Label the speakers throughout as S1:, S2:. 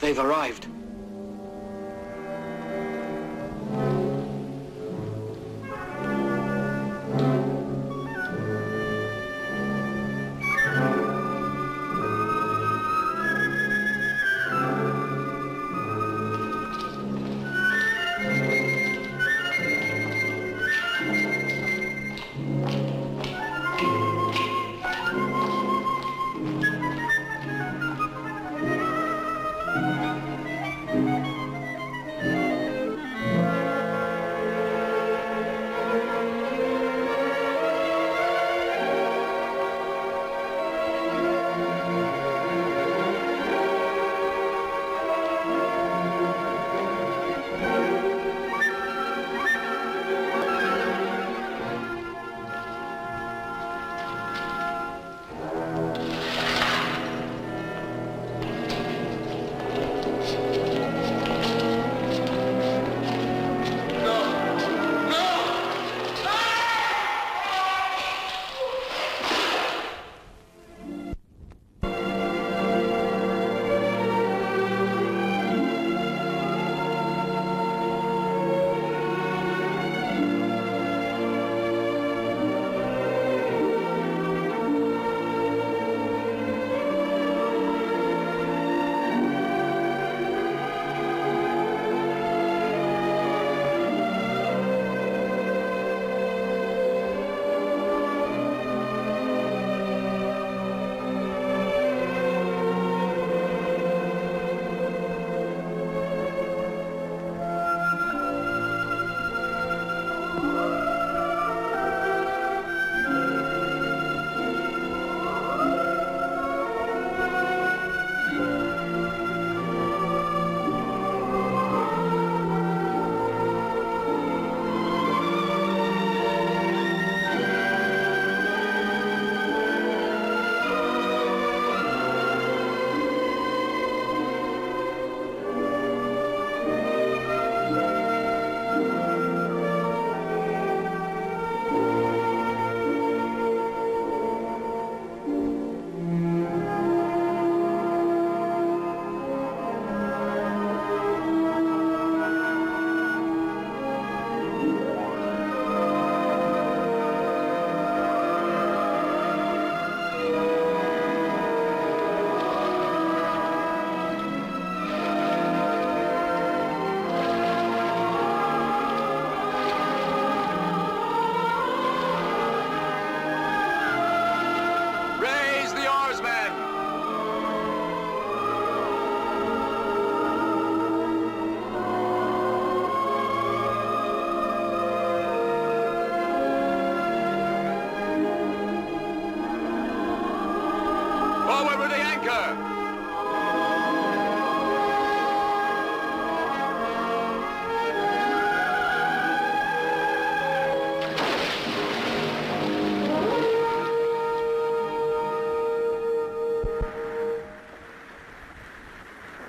S1: They've arrived.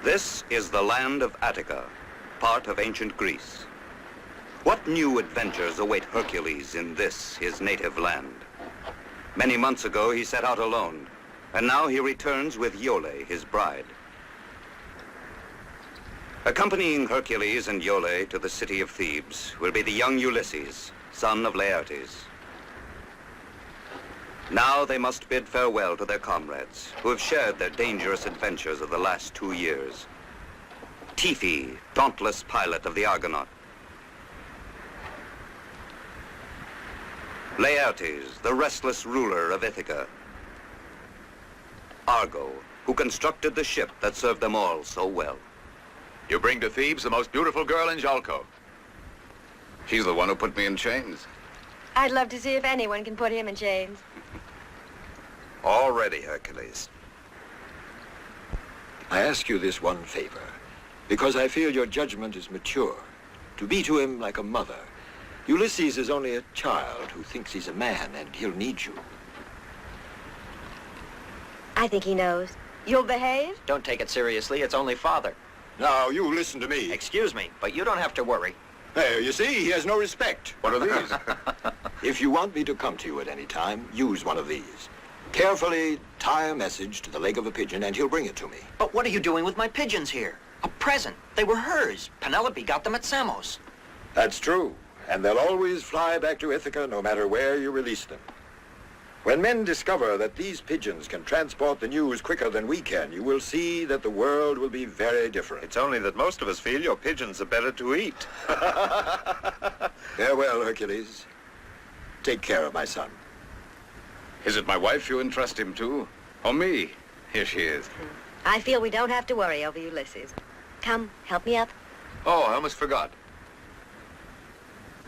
S2: This is the land of Attica, part of ancient Greece. What new adventures await Hercules in this, his native land? Many months ago, he set out alone, and now he returns with Iole, his bride. Accompanying Hercules and Iole to the city of Thebes will be the young Ulysses, son of Laertes. Now they must bid farewell to their comrades, who have shared their dangerous adventures of the last 2 years. Tiphys, dauntless pilot of the Argonaut. Laertes, the restless ruler of Ithaca. Argo, who constructed the ship that served them all so well.
S3: You bring to Thebes the most beautiful girl in Jalco. She's the one who put me in chains.
S4: I'd love to see if anyone can put him in chains.
S2: All ready, Hercules.
S5: I ask you this one favor, because I feel your judgment is mature. To be to him like a mother. Ulysses is only a child who thinks he's a man, and he'll need you.
S4: I think he knows. You'll behave?
S1: Don't take it seriously. It's only father.
S5: Now, you listen to me.
S1: Excuse me, but you don't have to worry.
S5: Hey, you see, he has no respect.
S3: What are these?
S5: If you want me to come to you at any time, use one of these. Carefully tie a message to the leg of a pigeon, and he'll bring it to me.
S1: But what are you doing with my pigeons here? A present. They were hers. Penelope got them at Samos.
S5: That's true. And they'll always fly back to Ithaca no matter where you release them. When men discover that these pigeons can transport the news quicker than we can, you will see that the world will be very different.
S6: It's only that most of us feel your pigeons are better to eat.
S5: Farewell, Hercules. Take care of my son.
S3: Is it my wife you entrust him to? Or me? Here she is.
S4: I feel we don't have to worry over Ulysses. Come, help me up.
S3: Oh, I almost forgot.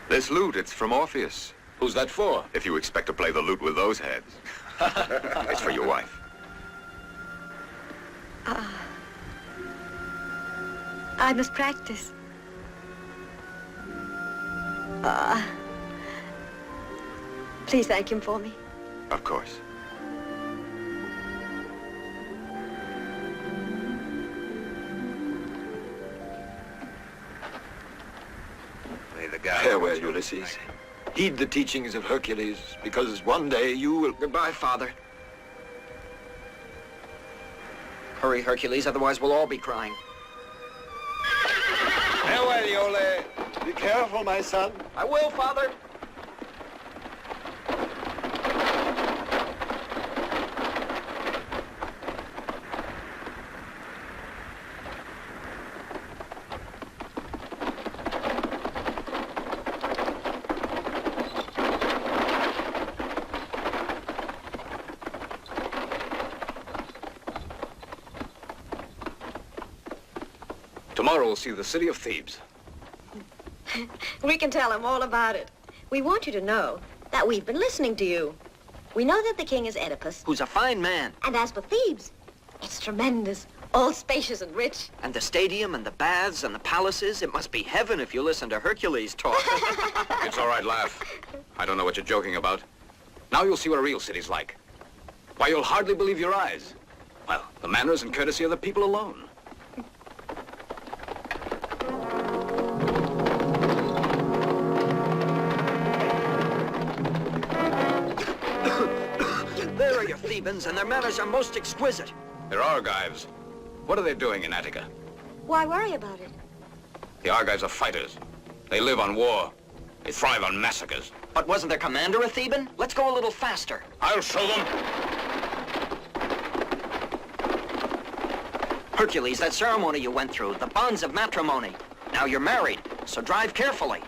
S3: This lute, it's from Orpheus.
S5: Who's that for?
S3: If you expect to play the lute with those heads. It's for your wife.
S4: I must practice. Please thank him for me.
S3: Of course.
S6: Play the guy.
S5: Farewell, Ulysses. Heed the teachings of Hercules, because one day you will...
S1: Goodbye, Father. Hurry, Hercules, otherwise we'll all be crying.
S5: Farewell, Iole. Be careful, my son.
S1: I will, Father.
S3: Tomorrow we'll see the city of Thebes.
S4: We can tell him all about it. We want you to know that we've been listening to you. We know that the king is Oedipus.
S1: Who's a fine man.
S4: And as for Thebes, it's tremendous, all spacious and rich.
S1: And the stadium and the baths and the palaces, it must be heaven if you listen to Hercules talk.
S3: It's all right, laugh. I don't know what you're joking about. Now you'll see what a real city's like. Why, you'll hardly believe your eyes. Well, the manners and courtesy of the people alone.
S1: There are your Thebans, and their manners are most exquisite.
S3: They're Argives. What are they doing in Attica?
S4: Why worry about it?
S3: The Argives are fighters. They live on war. They thrive on massacres.
S1: But wasn't their commander a Theban? Let's go a little faster.
S3: I'll show them.
S1: Hercules, that ceremony you went through, the bonds of matrimony. Now you're married, so drive carefully.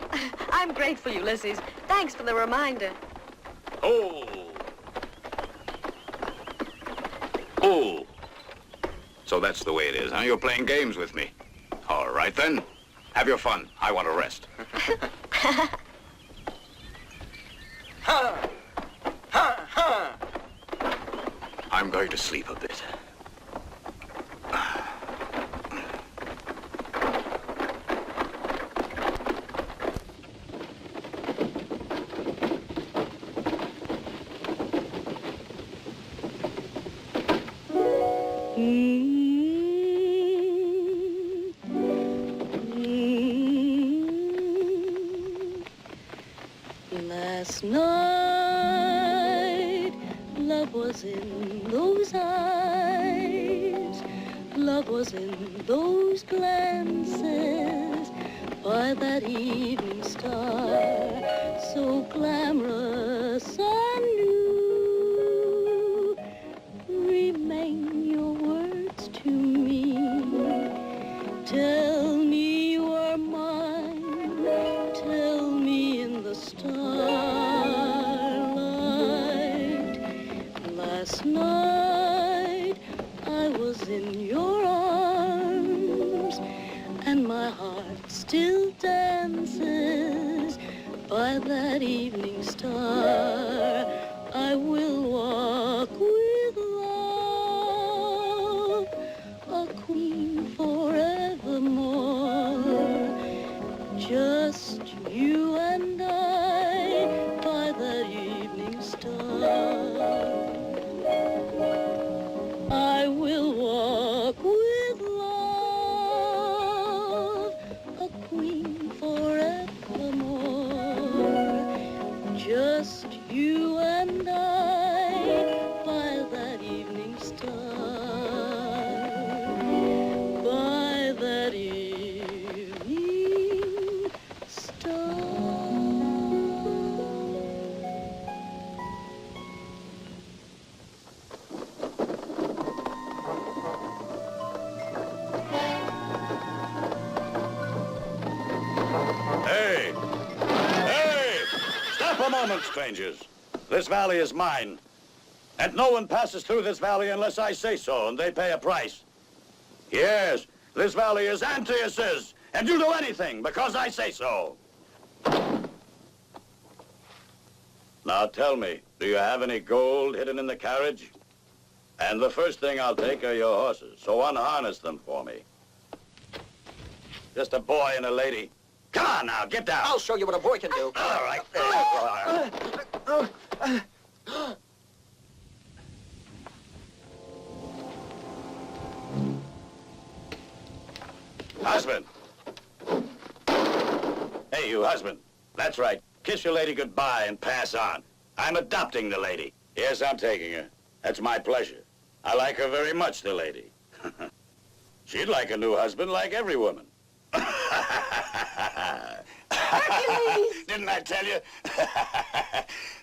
S4: I'm grateful, Ulysses. Thanks for the reminder.
S3: Oh. Oh. So that's the way it is, huh? You're playing games with me. All right, then. Have your fun. I want to rest.
S1: Ha! Ha! Ha!
S3: I'm going to sleep a bit.
S7: Last night, love was in those eyes, love was in those glances, by that evening star, so glamorous and new. Remain your words to me, tell me you are mine, tell me in the starlight. Last night I was in your arms, and my heart still dances by that evening star. I will walk with love, a queen forevermore. Just you and I by that evening star. I will walk with love, a queen forevermore. Just you and I by that evening star. By that
S8: Stop a moment, strangers. This valley is mine. And no one passes through this valley unless I say so, and they pay a price. Yes, this valley is Antiochus's, and you do anything because I say so. Now tell me, do you have any gold hidden in the carriage? And the first thing I'll take are your horses, so unharness them for me. Just a boy and a lady. Come on now, get down.
S1: I'll show you what a boy can do.
S8: All right, there you are. Husband. Hey, you husband. That's right. Kiss your lady goodbye and pass on. I'm adopting the lady. Yes, I'm taking her. That's my pleasure. I like her very much, the lady. She'd like a new husband like every woman.
S4: Hercules!
S8: Didn't I tell you?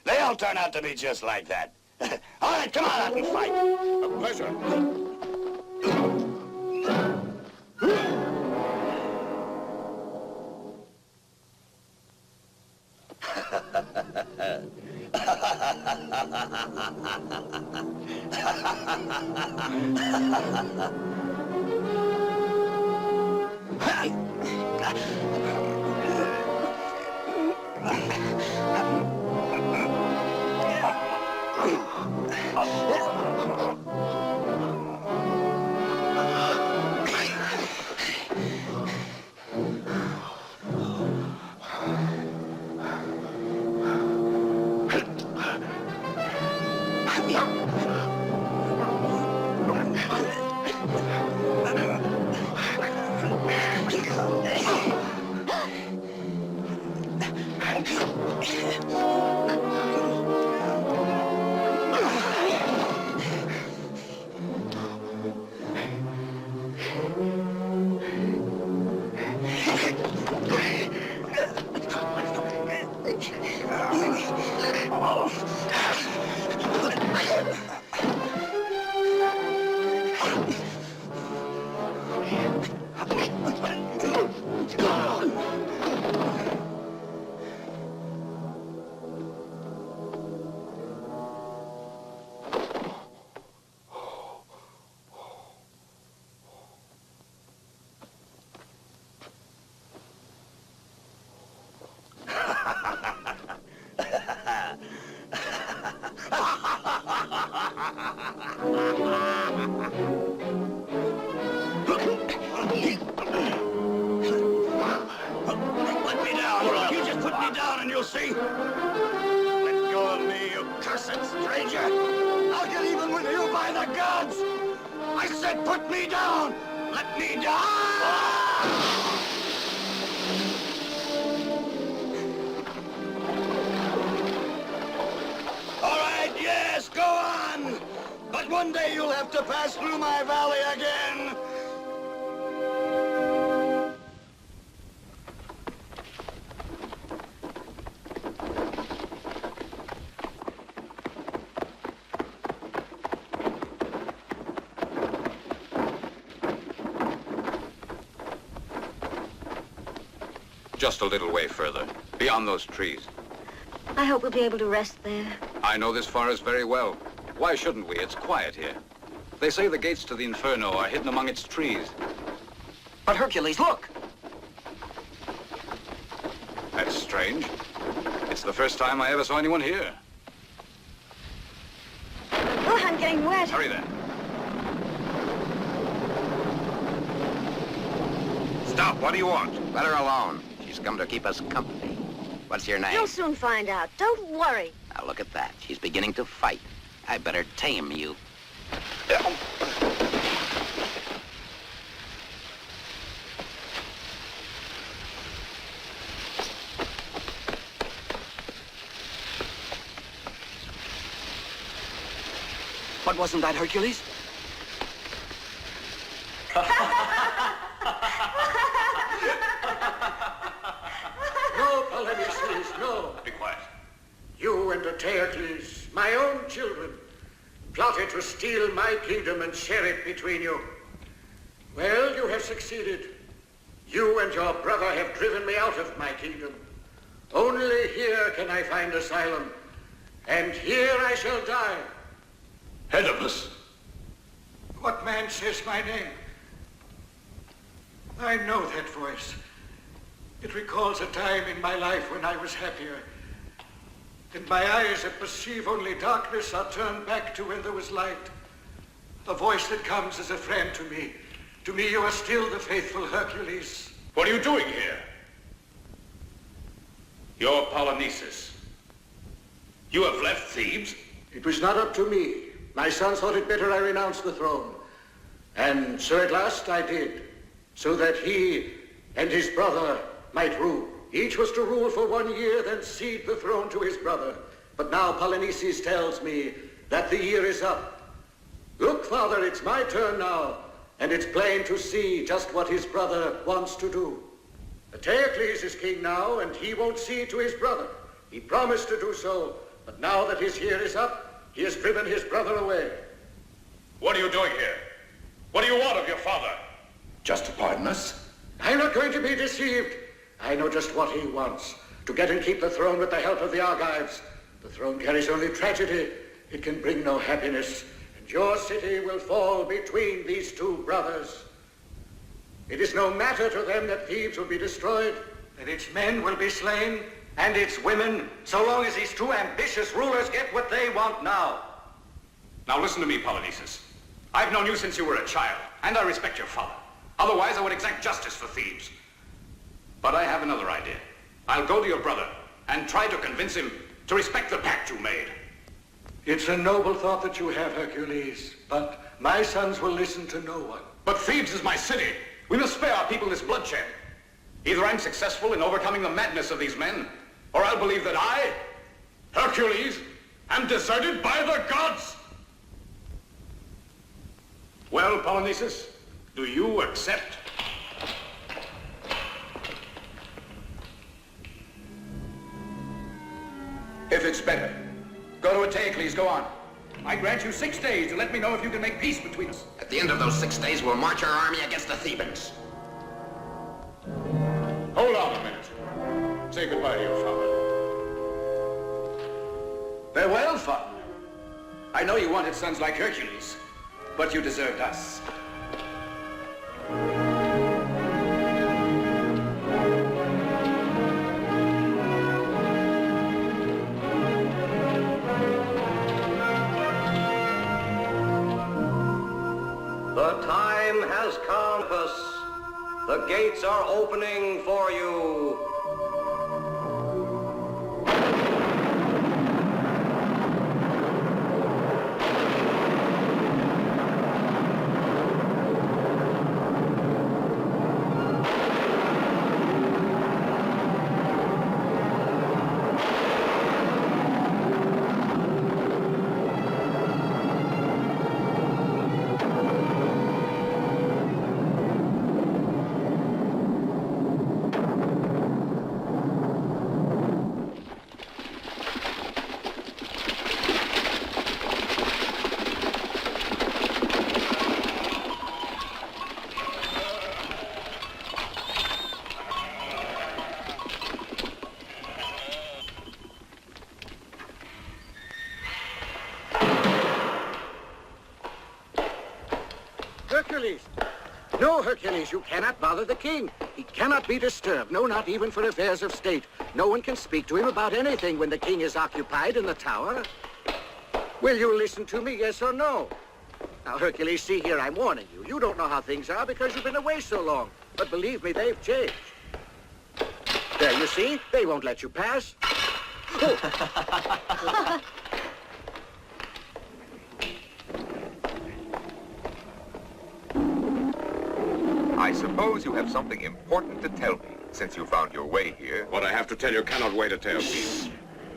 S8: They all turn out to be just like that. All right, come on out and fight. A pleasure. One day you'll have to pass through my valley again.
S3: Just a little way further, beyond those trees.
S4: I hope we'll be able to rest there.
S3: I know this forest very well. Why shouldn't we? It's quiet here. They say the gates to the Inferno are hidden among its trees.
S1: But Hercules, look!
S3: That's strange. It's the first time I ever saw anyone here.
S4: Oh, I'm getting wet.
S3: Hurry then.
S6: Stop, what do you want? Let her alone. She's come to keep us company. What's your name?
S4: You'll soon find out. Don't worry.
S6: Now look at that. She's beginning to fight. I better tame you.
S1: But wasn't that Hercules?
S9: No, Polyneices, no.
S3: Be quiet.
S9: You and Antiochus, my own children, plotted to steal my kingdom and share it between you. Well, you have succeeded. You and your brother have driven me out of my kingdom. Only here can I find asylum, and here I shall die.
S8: Oedipus.
S9: What man says my name? I know that voice. It recalls a time in my life when I was happier. And my eyes that perceive only darkness are turned back to when there was light. A voice that comes as a friend to me. To me you are still the faithful Hercules.
S8: What are you doing here? You're Polynices. You have left Thebes?
S9: It was not up to me. My sons thought it better I renounced the throne. And so at last I did, so that he and his brother might rule. Each was to rule for 1 year, then cede the throne to his brother. But now Polynices tells me that the year is up. Look, Father, it's my turn now, and it's plain to see just what his brother wants to do. Eteocles is king now, and he won't cede to his brother. He promised to do so, but now that his year is up, he has driven his brother away.
S8: What are you doing here? What do you want of your father?
S9: Just to pardon us? I'm not going to be deceived. I know just what he wants. To get and keep the throne with the help of the Argives. The throne carries only tragedy. It can bring no happiness. And your city will fall between these two brothers. It is no matter to them that Thebes will be destroyed, that its men will be slain, and its women, so long as these two ambitious rulers get what they want now.
S3: Now listen to me, Polynices. I've known you since you were a child, and I respect your father. Otherwise, I would exact justice for Thebes. But I have another idea. I'll go to your brother and try to convince him to respect the pact you made.
S9: It's a noble thought that you have, Hercules, but my sons will listen to no one.
S3: But Thebes is my city. We must spare our people this bloodshed. Either I'm successful in overcoming the madness of these men, or I'll believe that I, Hercules, am deserted by the gods. Well, Polynices, do you accept?
S10: If it's better, go to Eteocles, go on. I grant you 6 days to let me know if you can make peace between us.
S6: At the end of those 6 days, we'll march our army against the Thebans.
S3: Hold on a minute. Say goodbye to your father.
S10: Farewell, father. I know you wanted sons like Hercules, but you deserved us.
S1: The time has come, Oedipus. The gates are opening for you.
S9: Hercules! No, Hercules, you cannot bother the king. He cannot be disturbed, no, not even for affairs of state. No one can speak to him about anything when the king is occupied in the tower. Will you listen to me, yes or no? Now, Hercules, see here, I'm warning you. You don't know how things are because you've been away so long. But believe me, they've changed. There, you see? They won't let you pass. Oh.
S11: I suppose you have something important to tell me, since you found your way here.
S3: What I have to tell you cannot wait a tale.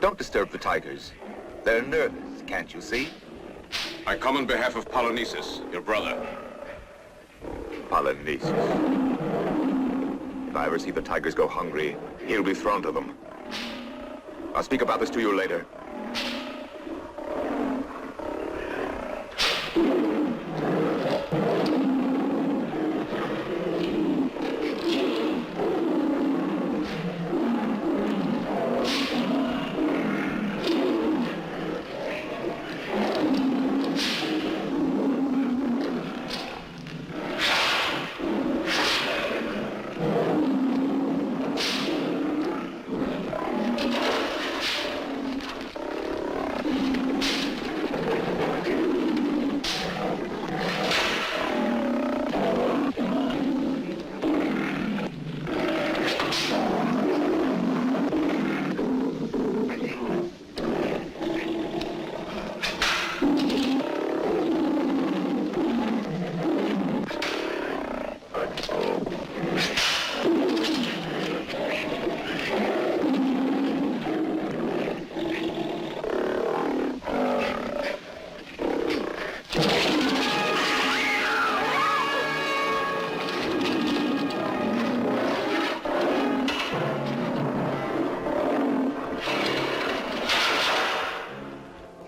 S11: Don't disturb the tigers. They're nervous, can't you see?
S3: I come on behalf of Polynices, your brother.
S11: Polynices. If I ever see the tigers go hungry, he'll be thrown to them. I'll speak about this to you later.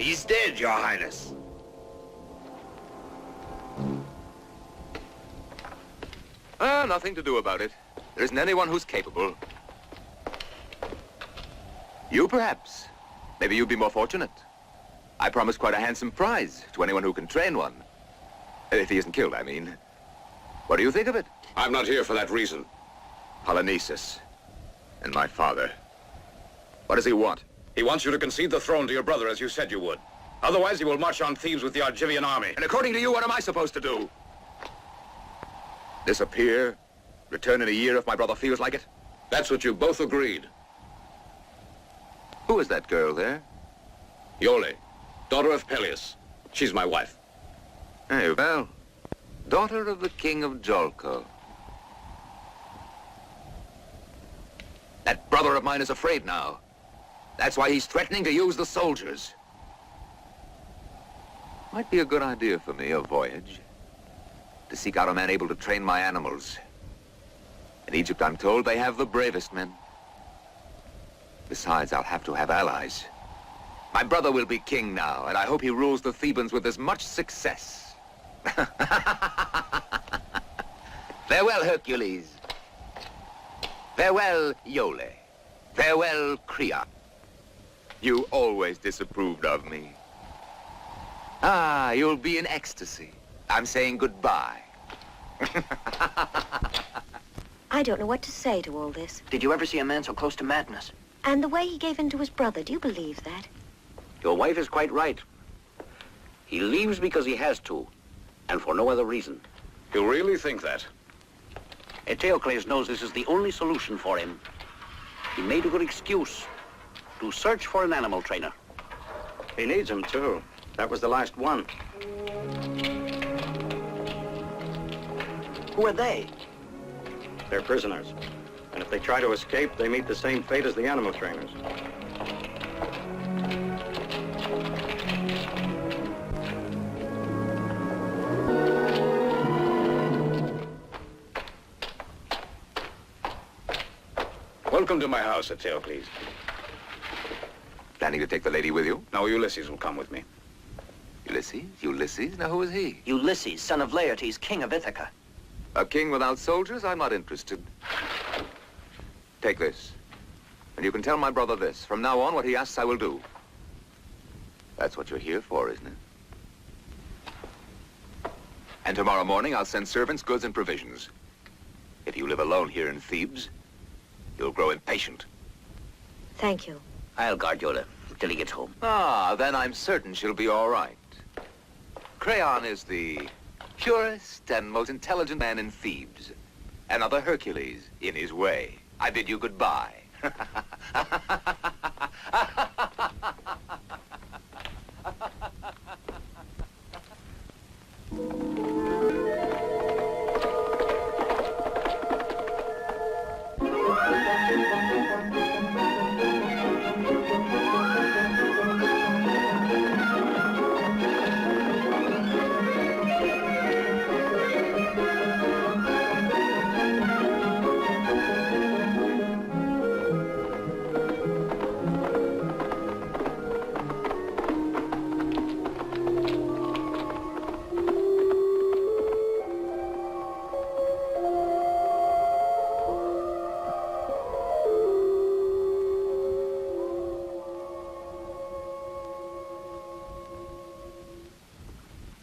S8: He's dead, Your Highness.
S11: Nothing to do about it. There isn't anyone who's capable. You, perhaps. Maybe you'd be more fortunate. I promised quite a handsome prize to anyone who can train one. If he isn't killed, I mean. What do you think of it?
S3: I'm not here for that reason.
S11: Polynices. And my father. What does he want?
S3: He wants you to concede the throne to your brother, as you said you would. Otherwise, he will march on Thebes with the Argivian army.
S11: And according to you, what am I supposed to do? Disappear? Return in a year if my brother feels like it?
S3: That's what you both agreed.
S11: Who is that girl there?
S3: Iole, daughter of Peleus. She's my wife.
S11: Hey, well, daughter of the king of Jolko. That brother of mine is afraid now. That's why he's threatening to use the soldiers. Might be a good idea for me, a voyage. To seek out a man able to train my animals. In Egypt, I'm told, they have the bravest men. Besides, I'll have to have allies. My brother will be king now, and I hope he rules the Thebans with as much success. Farewell, Hercules. Farewell, Iole. Farewell, Creon. You always disapproved of me. Ah, you'll be in ecstasy. I'm saying goodbye.
S4: I don't know what to say to all this.
S12: Did you ever see a man so close to madness?
S4: And the way he gave in to his brother, do you believe that?
S12: Your wife is quite right. He leaves because he has to, and for no other reason.
S3: You really think that?
S12: Eteocles knows this is the only solution for him. He made a good excuse to search for an animal trainer.
S1: He needs him, too. That was the last one.
S12: Who are they?
S1: They're prisoners. And if they try to escape, they meet the same fate as the animal trainers.
S3: Welcome to my house, Eteocles.
S11: Planning to take the lady with you?
S3: No, Ulysses will come with me.
S11: Ulysses? Ulysses? Now who is he?
S12: Ulysses, son of Laertes, king of Ithaca.
S11: A king without soldiers? I'm not interested. Take this. And you can tell my brother this. From now on, what he asks, I will do. That's what you're here for, isn't it? And tomorrow morning, I'll send servants, goods, and provisions. If you live alone here in Thebes, you'll grow impatient.
S4: Thank you.
S12: I'll guard Iole till he gets home.
S11: Ah, then I'm certain she'll be all right. Creon is the purest and most intelligent man in Thebes. Another Hercules in his way. I bid you goodbye.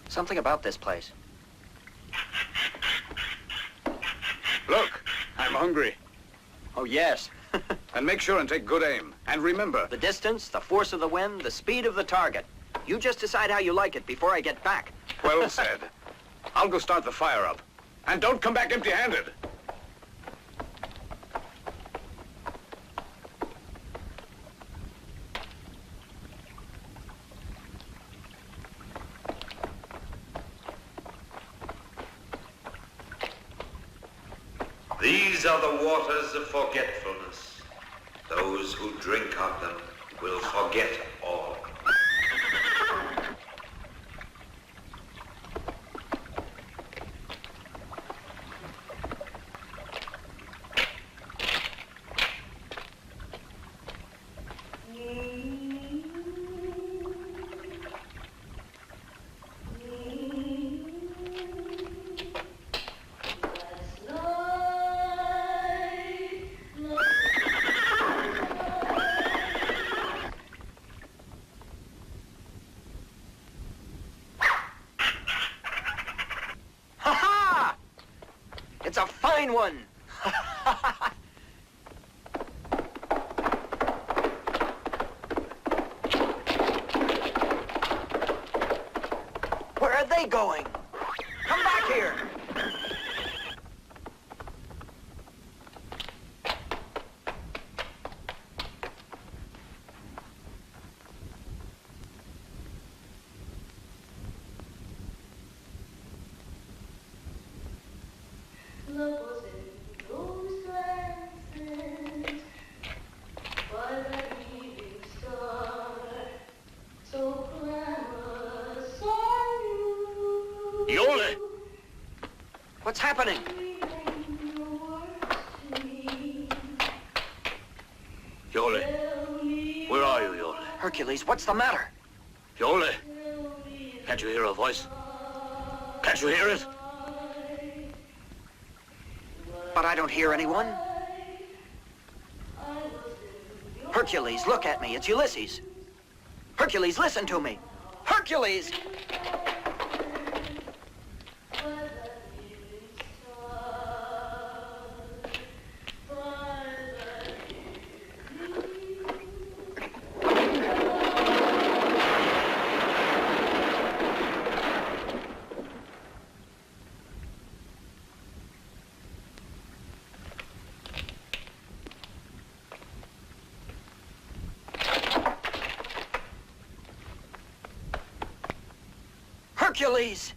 S12: Something about this place.
S3: Look, I'm hungry.
S12: Oh, yes.
S3: And make sure and take good aim. And remember...
S12: The distance, the force of the wind, the speed of the target. You just decide how you like it before I get back.
S3: Well said. I'll go start the fire up. And don't come back empty-handed.
S13: These are the waters of forgetfulness. Those who drink of them will forget all.
S14: It's a fine one. Where are they going? Come back here.
S8: Iole!
S14: What's happening?
S8: Iole! Where are you, Iole?
S14: Hercules, what's the matter?
S8: Iole! Can't you hear a voice? Can't you hear it?
S14: But I don't hear anyone. Hercules, look at me. It's Ulysses. Hercules, listen to me. Hercules! Hercules!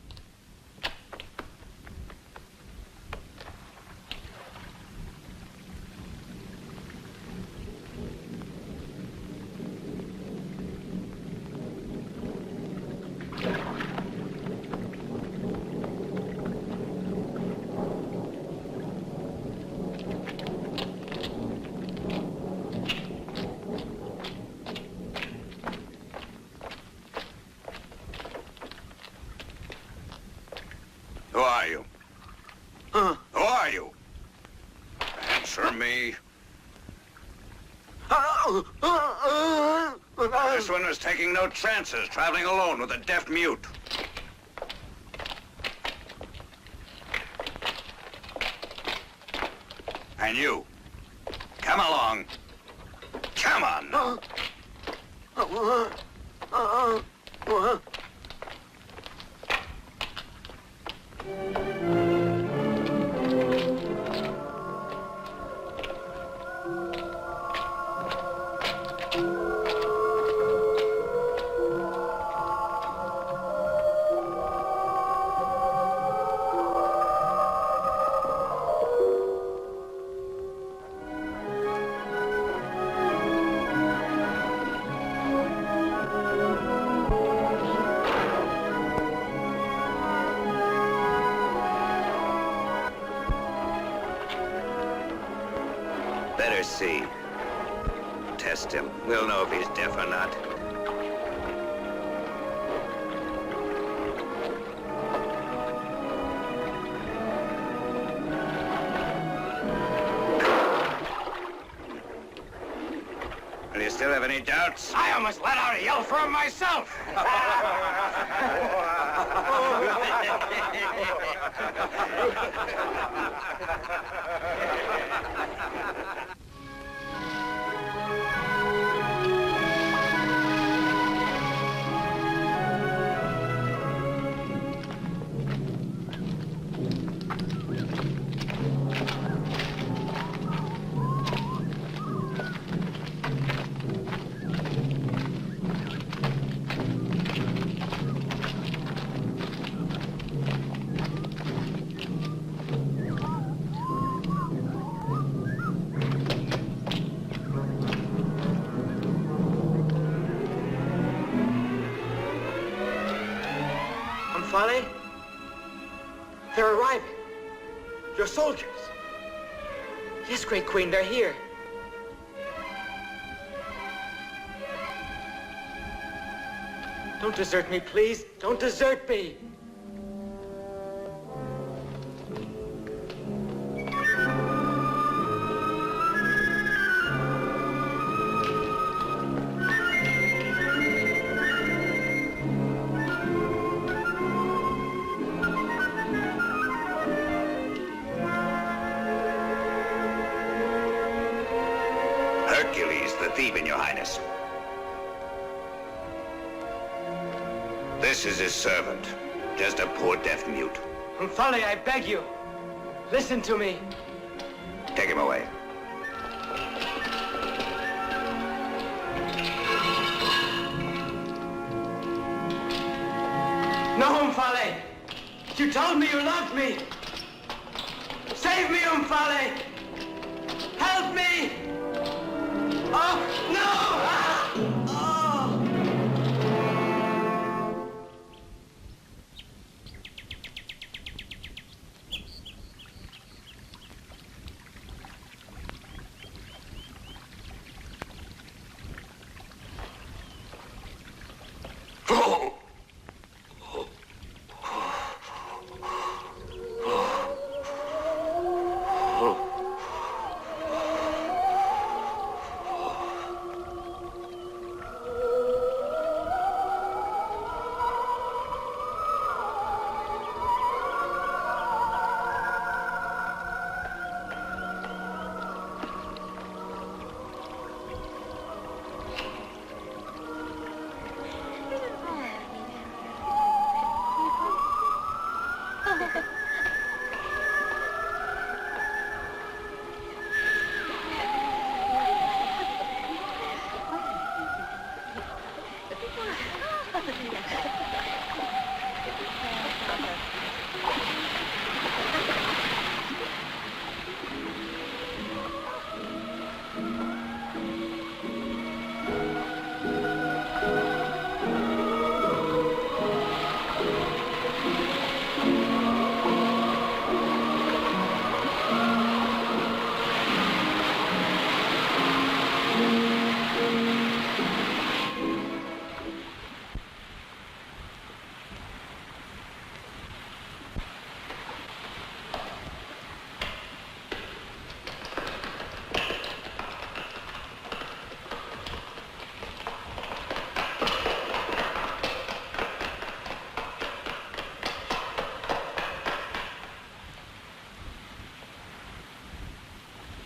S2: Who are you? Who are you? Answer me. This one was taking no chances, traveling alone with a deaf mute. And you, come along. Come on now. Better see. Test him. We'll know if he's deaf or not. Do you still have any doubts?
S3: I almost let out a yell for him myself.
S14: Omphale? They're arriving. Your soldiers. Yes, great queen, they're here. Don't desert me, please. Don't desert me.
S2: Yes. This is his servant. Just a poor deaf mute.
S15: Omphale, I beg you. Listen to me.
S2: Take him away.
S15: No, Omphale. You told me you loved me. Save me, Omphale. Help me. Oh, no! Ah! Oh!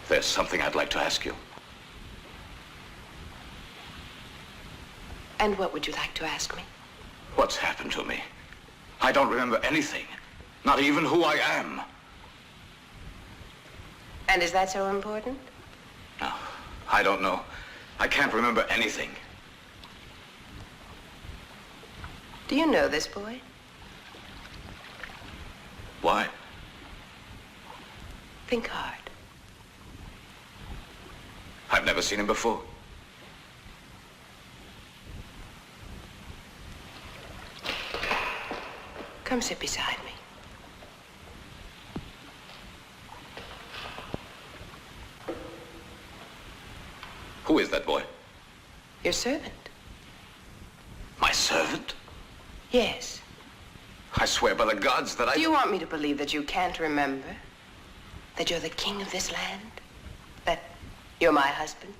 S3: There's something I'd like to ask you.
S16: And what would you like to ask me?
S3: What's happened to me? I don't remember anything. Not even who I am.
S16: And is that so important?
S3: No, I don't know. I can't remember anything.
S16: Do you know this boy?
S3: Why?
S16: Think hard.
S3: I've never seen him before.
S16: Come sit beside me.
S3: Who is that boy?
S16: Your servant.
S3: My servant?
S16: Yes.
S3: I swear by the gods that I...
S16: Do you want me to believe that you can't remember? That you're the king of this land? That you're my husband?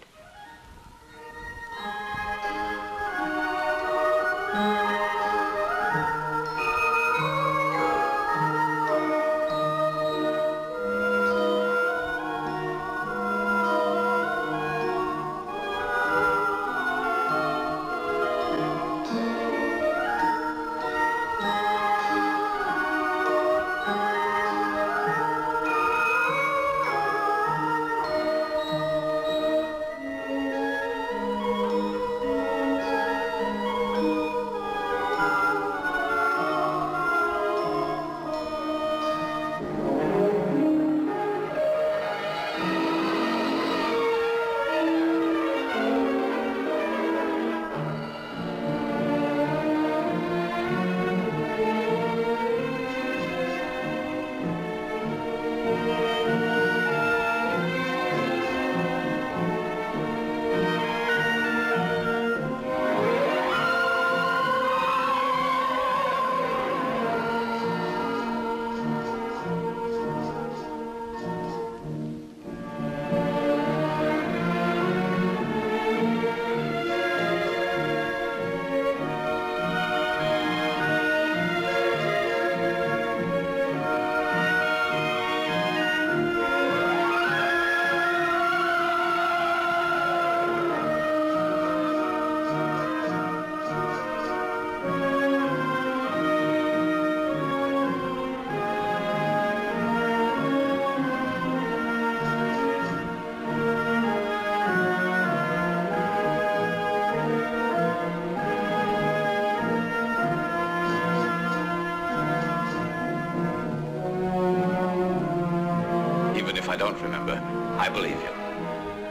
S11: don't remember. I believe you.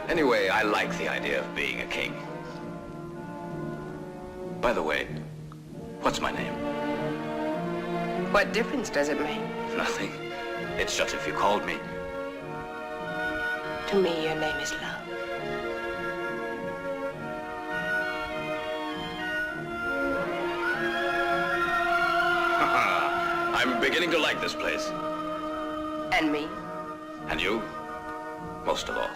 S11: Anyway, I like the idea of being a king. By the way, what's my name?
S16: What difference does it make?
S11: Nothing. It's just if you called me.
S16: To me, your name is love.
S11: I'm beginning to like this place.
S16: And me?
S11: And you? Most of all.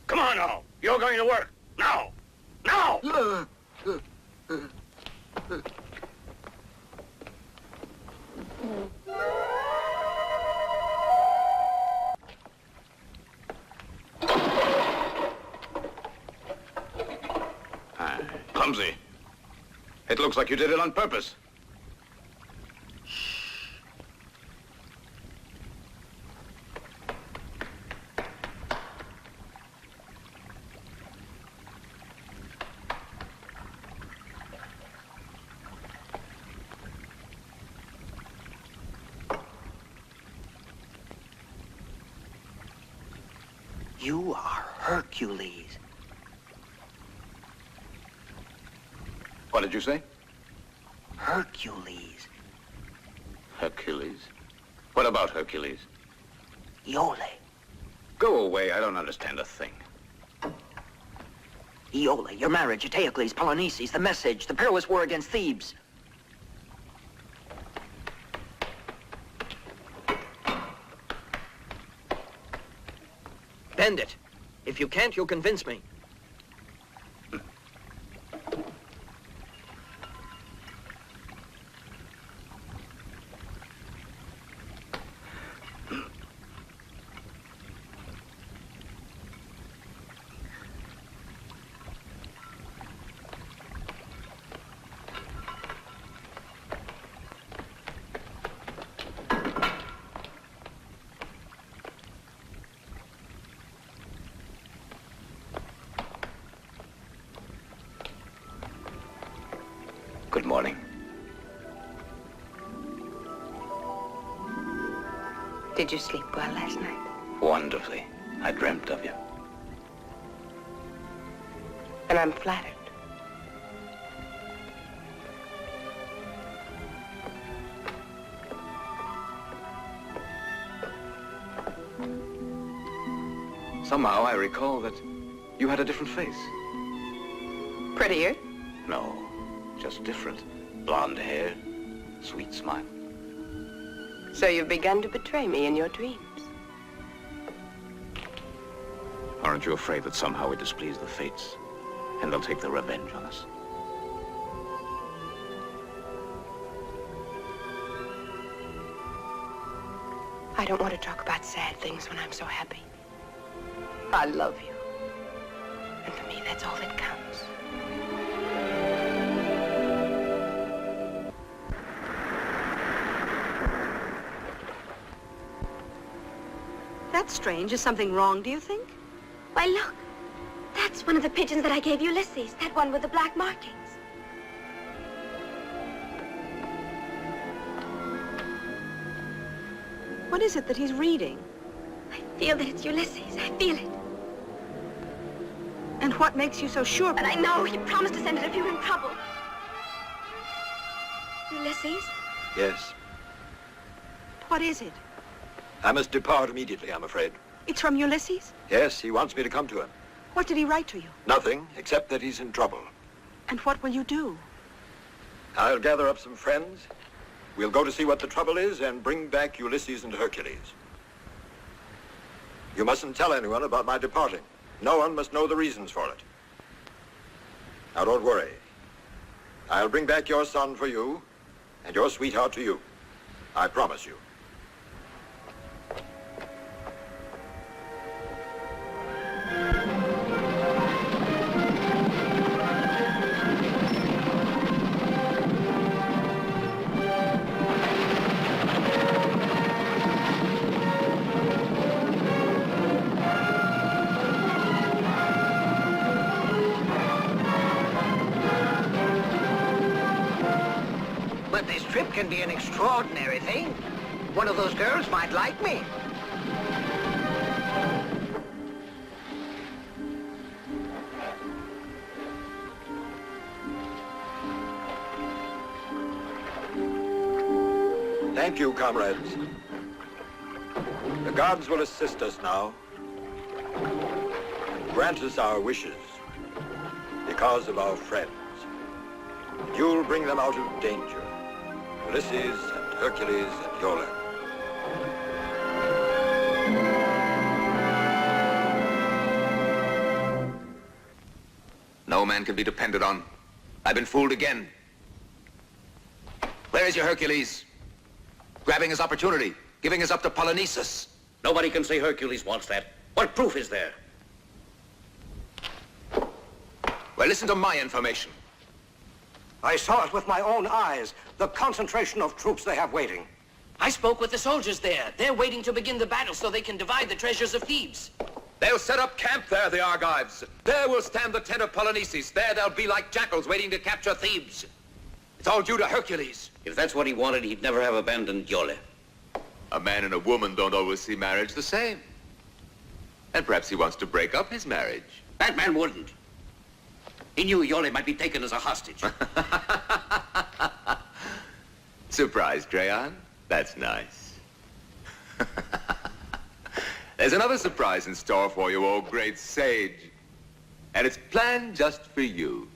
S9: Come on now. You're going to work. Now. Now!
S3: Clumsy. It looks like you did it on purpose.
S14: You are Hercules.
S3: What did you say?
S14: Hercules.
S3: Hercules? What about Hercules?
S14: Iole.
S3: Go away. I don't understand a thing.
S14: Iole, your marriage, Eteocles, Polynices, the message, the perilous war against Thebes. Bend it. If you can't, you'll convince me.
S11: Good morning.
S16: Did you sleep well last night?
S11: Wonderfully. I dreamt of you.
S16: And I'm flattered.
S11: Somehow I recall that you had a different face.
S16: Prettier?
S11: No, just different. Blonde hair, sweet smile.
S16: So you've begun to betray me in your dreams.
S3: Aren't you afraid that somehow we displease the fates and they'll take their revenge on us?
S16: I don't want to talk about sad things when I'm so happy. I love you. And to me, that's all that counts.
S17: That's strange. Is something wrong, do you think?
S4: Why, look. That's one of the pigeons that I gave Ulysses. That one with the black markings.
S17: What is it that he's reading?
S4: I feel that it's Ulysses. I feel it.
S17: And what makes you so sure?
S4: But I know he promised to send it if you were in trouble. Ulysses?
S5: Yes.
S17: What is it?
S5: I must depart immediately, I'm afraid.
S17: It's from Ulysses?
S5: Yes, he wants me to come to him.
S17: What did he write to you?
S5: Nothing, except that he's in trouble.
S17: And what will you do?
S5: I'll gather up some friends. We'll go to see what the trouble is and bring back Ulysses and Hercules. You mustn't tell anyone about my departing. No one must know the reasons for it. Now, don't worry. I'll bring back your son for you and your sweetheart to you. I promise you.
S14: But this trip can be an extraordinary thing. One of those girls might like me.
S5: Thank you, comrades. The gods will assist us now. Grant us our wishes because of our friends. You'll bring them out of danger. Ulysses and Hercules and Iole.
S11: No man can be depended on. I've been fooled again. Where is your Hercules? Grabbing his opportunity, giving us up to Polynices.
S12: Nobody can say Hercules wants that. What proof is there?
S11: Well, listen to my information.
S1: I saw it with my own eyes, the concentration of troops they have waiting.
S15: I spoke with the soldiers there. They're waiting to begin the battle so they can divide the treasures of Thebes.
S11: They'll set up camp there, the Argives. There will stand the tent of Polynices. There they'll be like jackals waiting to capture Thebes. It's all due to Hercules.
S12: If that's what he wanted, he'd never have abandoned Iole.
S11: A man and a woman don't always see marriage the same. And perhaps he wants to break up his marriage.
S12: That man wouldn't. He knew Iole might be taken as a hostage.
S11: Surprised, Creon? That's nice. There's another surprise in store for you, oh great sage. And it's planned just for you.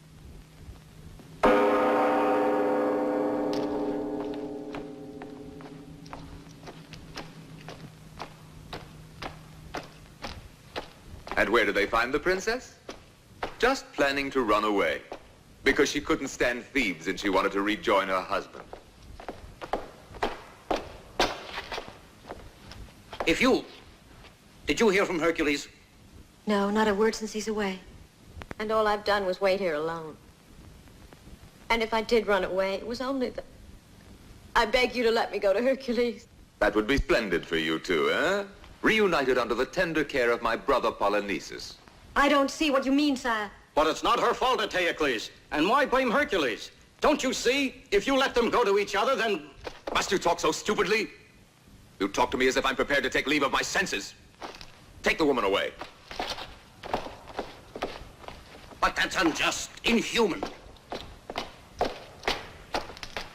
S11: And where did they find the princess? Just planning to run away. Because she couldn't stand Thebes and she wanted to rejoin her husband.
S12: Did you hear from Hercules?
S4: No, not a word since he's away. And all I've done was wait here alone. And if I did run away, it was only that I beg you to let me go to Hercules.
S11: That would be splendid for you two, eh? Reunited under the tender care of my brother Polynices.
S4: I don't see what you mean, sire.
S9: But it's not her fault, Eteocles. And why blame Hercules? Don't you see? If you let them go to each other, then...
S11: Must you talk so stupidly? You talk to me as if I'm prepared to take leave of my senses. Take the woman away.
S12: But that's unjust, inhuman.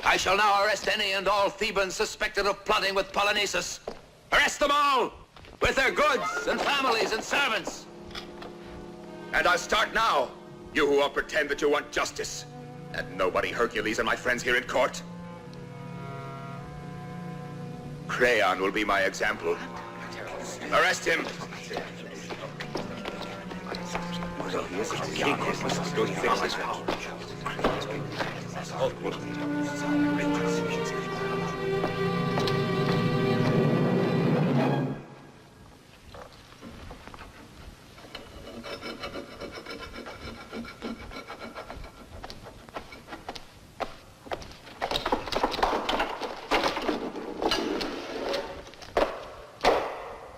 S11: I shall now arrest any and all Thebans suspected of plotting with Polynices. Arrest them all, with their goods and families and servants. And I'll start now, you who all pretend that you want justice. And nobody Hercules and my friends here in court. Creon will be my example. Arrest him.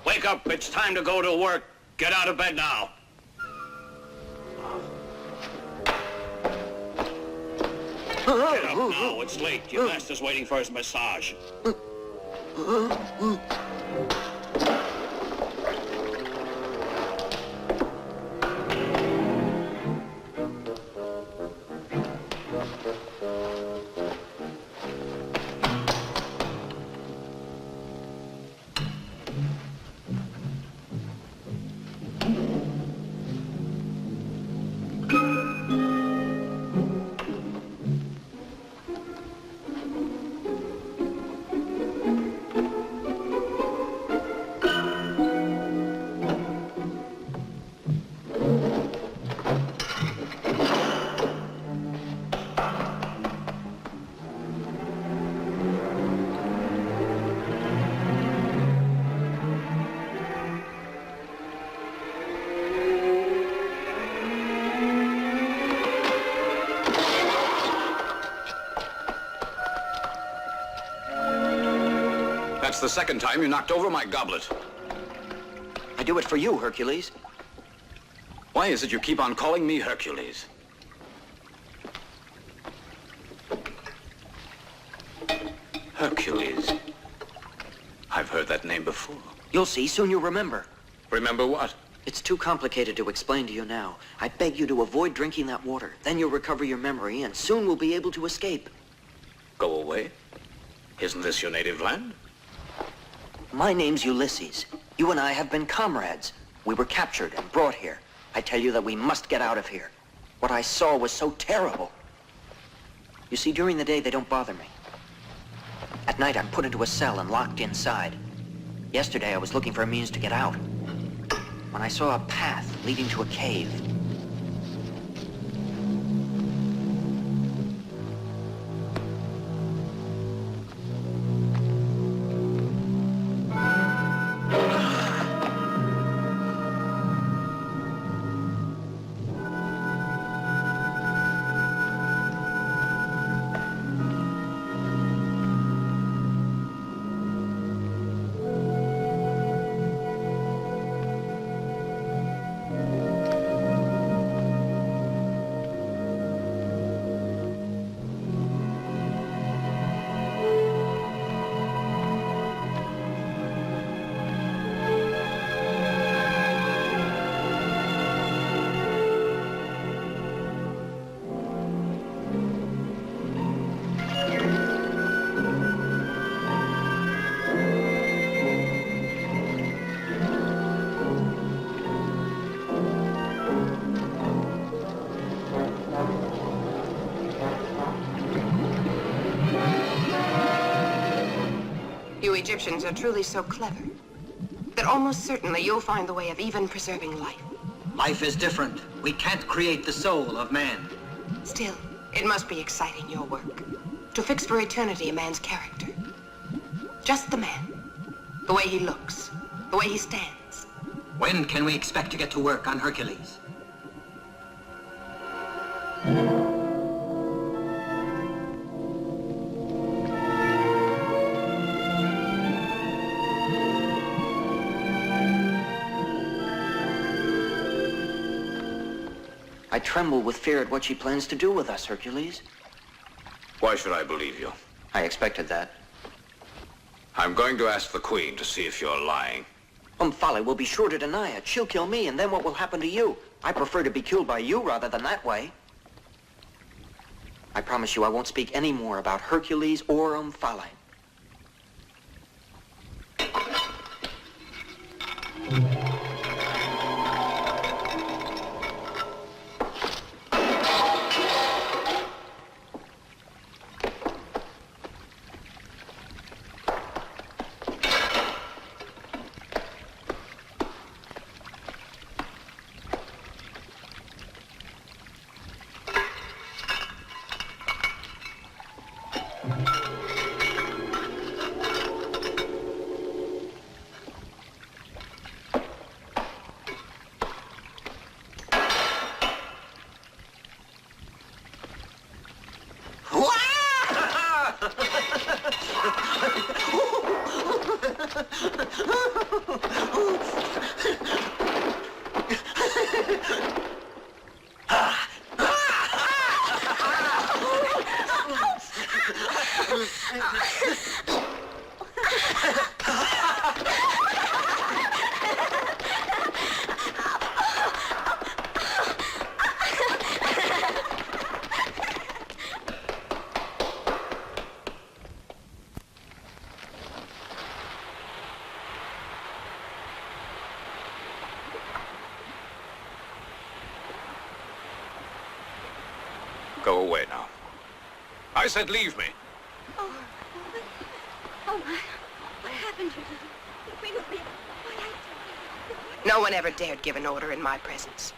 S12: Wake up, it's time to go to work. Get out of bed now. Get up now, it's late. Your master's waiting for his massage.
S3: That's the second time you knocked over my goblet.
S14: I do it for you, Hercules.
S3: Why is it you keep on calling me Hercules? Hercules. I've heard that name before.
S14: You'll see, soon you'll remember.
S3: Remember what?
S14: It's too complicated to explain to you now. I beg you to avoid drinking that water. Then you'll recover your memory, and soon we'll be able to escape.
S3: Go away? Isn't this your native land?
S14: My name's Ulysses. You and I have been comrades. We were captured and brought here. I tell you that we must get out of here. What I saw was so terrible. You see, during the day, they don't bother me. At night, I'm put into a cell and locked inside. Yesterday, I was looking for a means to get out, when I saw a path leading to a cave.
S16: You Egyptians are truly so clever that almost certainly you'll find the way of even preserving life.
S14: Life is different. We can't create the soul of man.
S16: Still, it must be exciting, your work. To fix for eternity a man's character. Just the man. The way he looks. The way he stands.
S14: When can we expect to get to work on Hercules? I tremble with fear at what she plans to do with us, Hercules.
S3: Why should I believe you?
S14: I expected that.
S3: I'm going to ask the Queen to see if you're lying.
S14: Omphale will be sure to deny it. She'll kill me, and then what will happen to you? I prefer to be killed by you rather than that way. I promise you I won't speak any more about Hercules or Omphale.
S3: Go away now. I said leave me.
S4: Oh my. What happened to the Queen Omphale?
S16: No one ever dared give an order in my presence.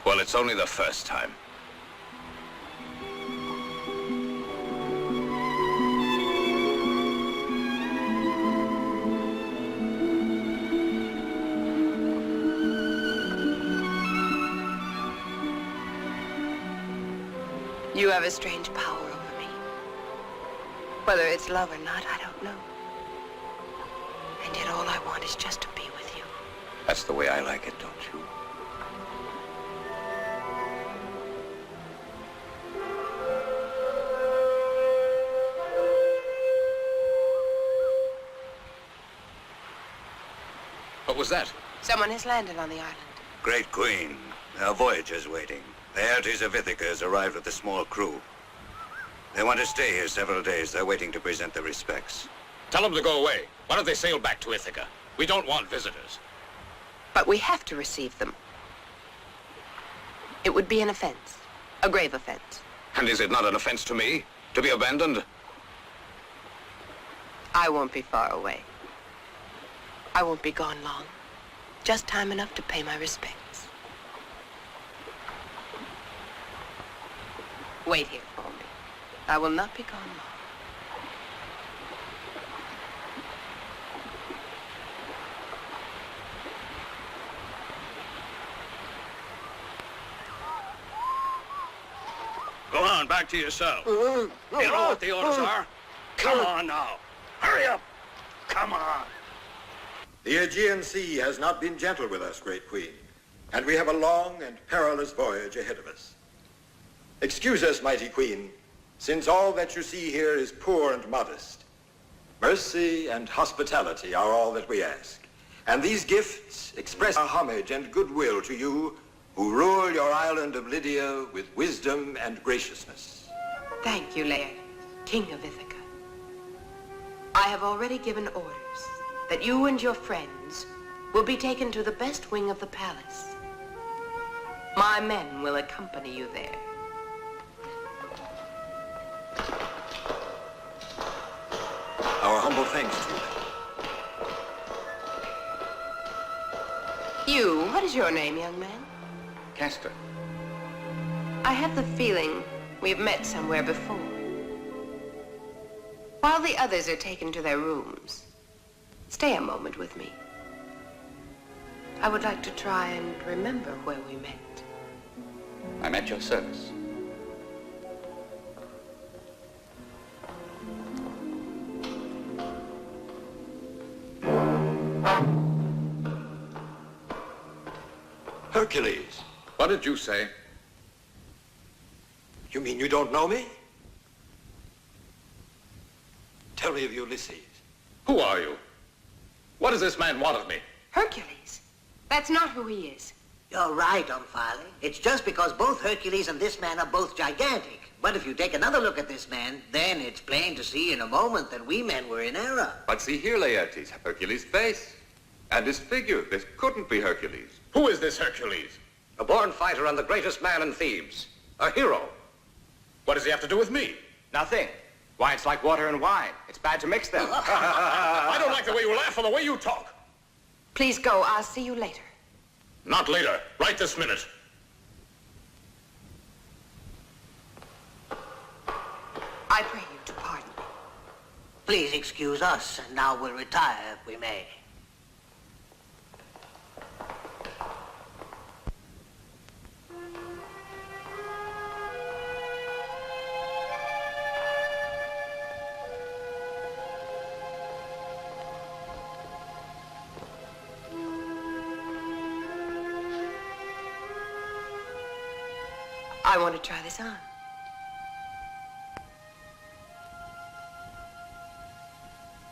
S3: Well, it's only the first time.
S16: You have a strange power over me. Whether it's love or not, I don't know. is just to be with you.
S8: That's the way I like it, don't you?
S3: What was that?
S16: Someone has landed on the island.
S2: Great Queen, our voyager's waiting. The Laertes of Ithaca has arrived with a small crew. They want to stay here several days. They're waiting to present their respects.
S3: Tell them to go away. Why don't they sail back to Ithaca? We don't want visitors.
S16: But we have to receive them. It would be an offense. A grave offense.
S3: And is it not an offense to me to be abandoned?
S16: I won't be far away. I won't be gone long. Just time enough to pay my respects. Wait here for me. I will not be gone long.
S10: Go on, back to your cell. You know what the orders are? Come on now. Hurry up. Come on.
S5: The Aegean Sea has not been gentle with us, Great Queen, and we have a long and perilous voyage ahead of us. Excuse us, mighty Queen, since all that you see here is poor and modest. Mercy and hospitality are all that we ask, and these gifts express our homage and goodwill to you who rule your island of Lydia with wisdom and graciousness.
S16: Thank you, Laertes, King of Ithaca. I have already given orders that you and your friends will be taken to the best wing of the palace. My men will accompany you there.
S5: Our humble thanks to you.
S16: You, what is your name, young man?
S3: Castor.
S16: I have the feeling we've met somewhere before. While the others are taken to their rooms, stay a moment with me. I would like to try and remember where we met.
S3: I'm at your service.
S5: Hercules.
S3: What did you say?
S5: You mean you don't know me? Tell me of Ulysses.
S3: Who are you? What does this man want of me?
S16: Hercules? That's not who he is.
S18: You're right, Omphale. It's just because both Hercules and this man are both gigantic. But if you take another look at this man, then it's plain to see in a moment that we men were in error.
S11: But see here, Laertes, Hercules' face and his figure. This couldn't be Hercules.
S3: Who is this Hercules?
S1: A born fighter and the greatest man in Thebes. A hero.
S3: What does he have to do with me?
S10: Nothing. Why, it's like water and wine. It's bad to mix them.
S3: I don't like the way you laugh or the way you talk.
S16: Please go. I'll see you later.
S3: Not later. Right this minute.
S16: I pray you to pardon me.
S18: Please excuse us, and now we'll retire if we may.
S16: I want to try this on.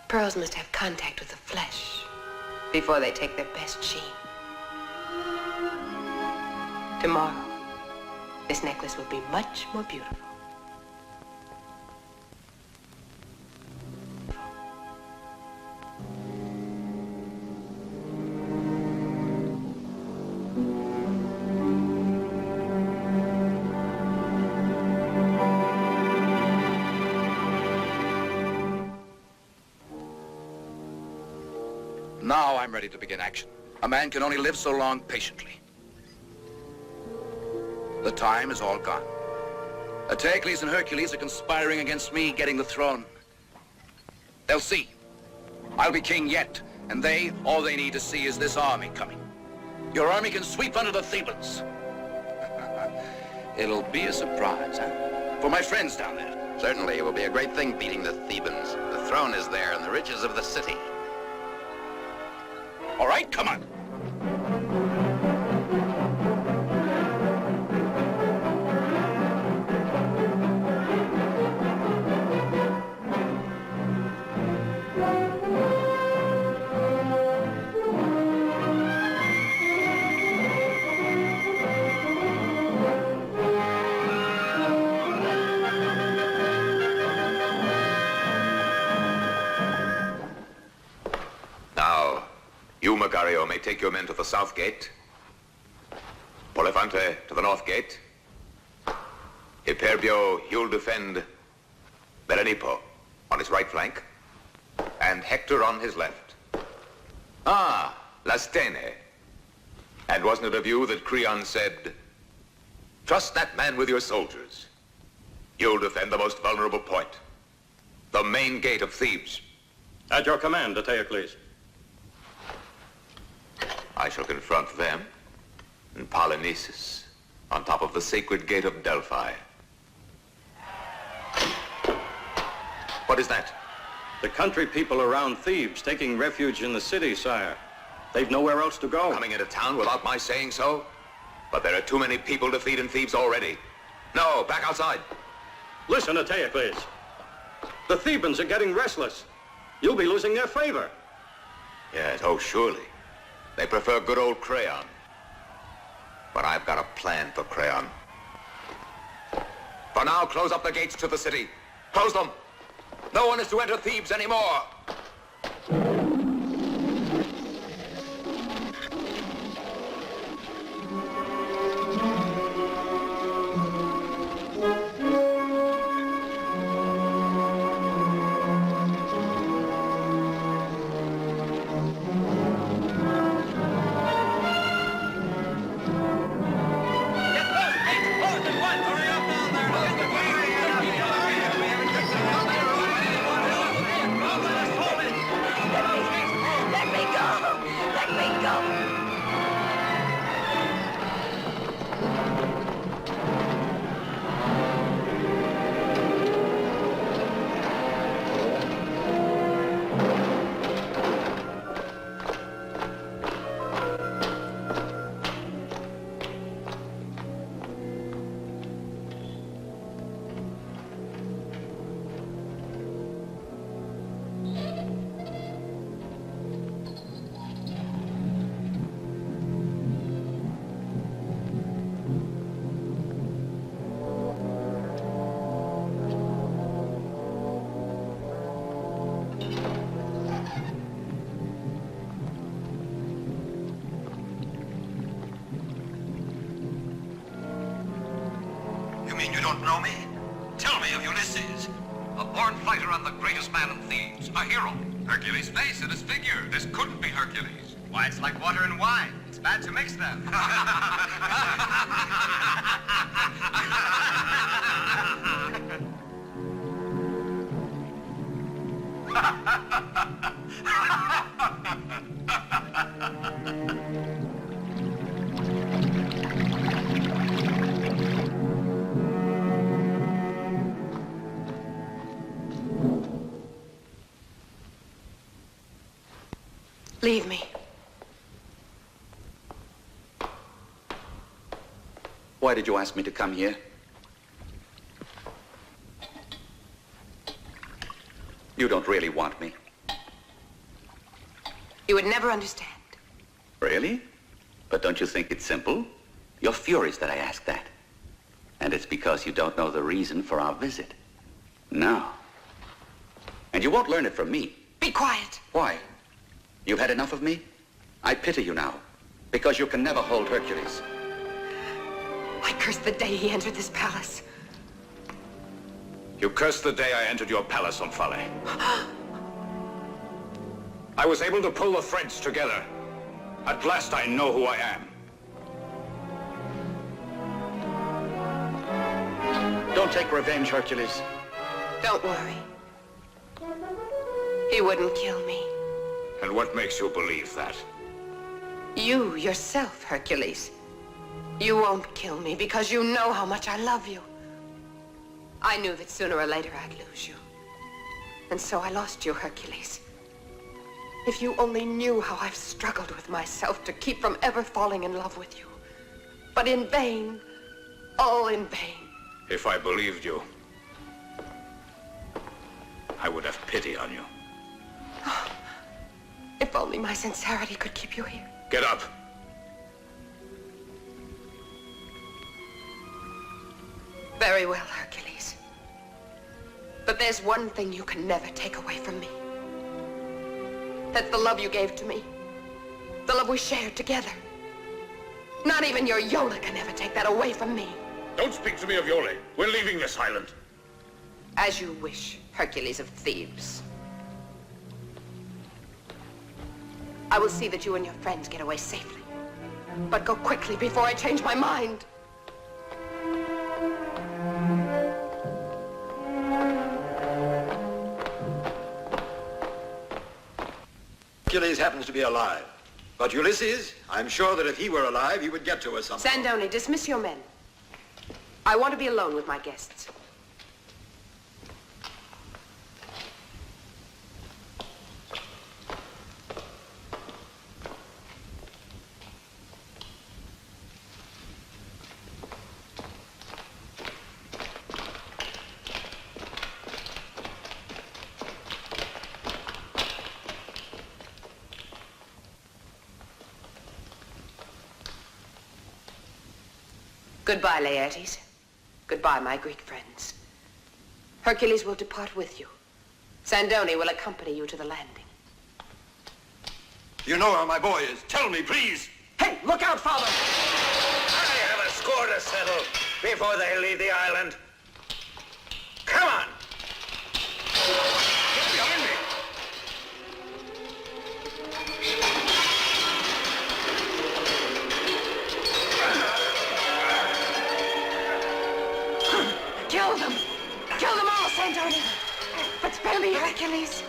S16: Pearls must have contact with the flesh before they take their best sheen. Tomorrow, this necklace will be much more beautiful.
S3: Now I'm ready to begin action. A man can only live so long patiently. The time is all gone. Atticles and Hercules are conspiring against me getting the throne. They'll see. I'll be king yet, and all they need to see is this army coming. Your army can sweep under the Thebans. It'll be a surprise, huh? For my friends down there.
S6: Certainly, it will be a great thing beating the Thebans. The throne is there and the riches of the city.
S3: All right, come on.
S11: You, Magario, may take your men to the south gate. Polifante to the north gate. Hyperbio, you'll defend Berenipo on his right flank, and Hector on his left. Ah, Lastene. And wasn't it of you that Creon said, trust that man with your soldiers. You'll defend the most vulnerable point, the main gate of Thebes.
S19: At your command, Eteocles.
S11: I shall confront them and Polynices on top of the sacred gate of Delphi. What is that?
S19: The country people around Thebes taking refuge in the city, sire. They've nowhere else to go.
S11: Coming into town without my saying so? But there are too many people to feed in Thebes already. No, back outside.
S19: Listen, Eteocles. The Thebans are getting restless. You'll be losing their favor.
S11: Yes, oh, surely. They prefer good old Creon. But I've got a plan for Creon. For now, close up the gates to the city. Close them. No one is to enter Thebes anymore.
S2: You don't know me? Tell me of Ulysses, a born fighter and the greatest man in Thebes, a hero. Hercules' face and his figure. This couldn't be Hercules. Why, it's like water and wine. It's bad to mix them.
S16: Leave me.
S10: Why did you ask me to come here? You don't really want me.
S16: You would never understand.
S10: Really? But don't you think it's simple? You're furious that I ask that. And it's because you don't know the reason for our visit. No. And you won't learn it from me.
S16: Be quiet.
S10: Why? You've had enough of me? I pity you now, because you can never hold Hercules.
S16: I curse the day he entered this palace.
S3: You cursed the day I entered your palace, Omphale. I was able to pull the threads together. At last I know who I am.
S10: Don't take revenge, Hercules.
S16: Don't worry. He wouldn't kill me.
S3: And what makes you believe that?
S16: You yourself, Hercules. You won't kill me because you know how much I love you. I knew that sooner or later I'd lose you. And so I lost you, Hercules. If you only knew how I've struggled with myself to keep from ever falling in love with you. But in vain, all in vain.
S3: If I believed you, I would have pity on you.
S16: If only my sincerity could keep you here.
S3: Get up.
S16: Very well, Hercules. But there's one thing you can never take away from me. That's the love you gave to me. The love we shared together. Not even your Iole can ever take that away from me.
S3: Don't speak to me of Iole. We're leaving this island.
S16: As you wish, Hercules of Thebes. I will see that you and your friends get away safely. But go quickly before I change my mind.
S5: Hercules happens to be alive. But Ulysses, I'm sure that if he were alive, he would get to us somehow.
S16: Sandoni, dismiss your men. I want to be alone with my guests. Goodbye, Laertes. Goodbye, my Greek friends. Hercules will depart with you. Sandoni will accompany you to the landing.
S5: You know where my boy is. Tell me, please.
S17: Hey, look out, father!
S13: I have a score to settle before they leave the island. Come on!
S3: Get behind me!
S16: Kill them! Kill them all, Sandoni! But spare me, Hercules!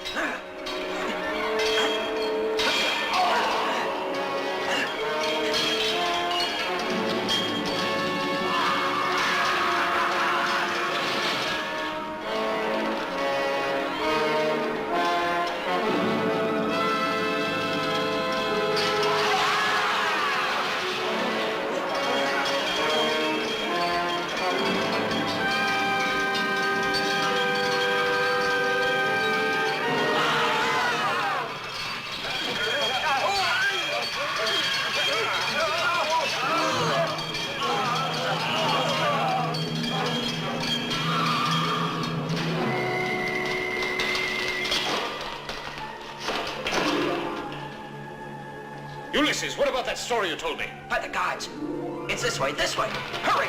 S3: Ulysses, what about that story you told me?
S14: By the gods. It's this way, this way. Hurry!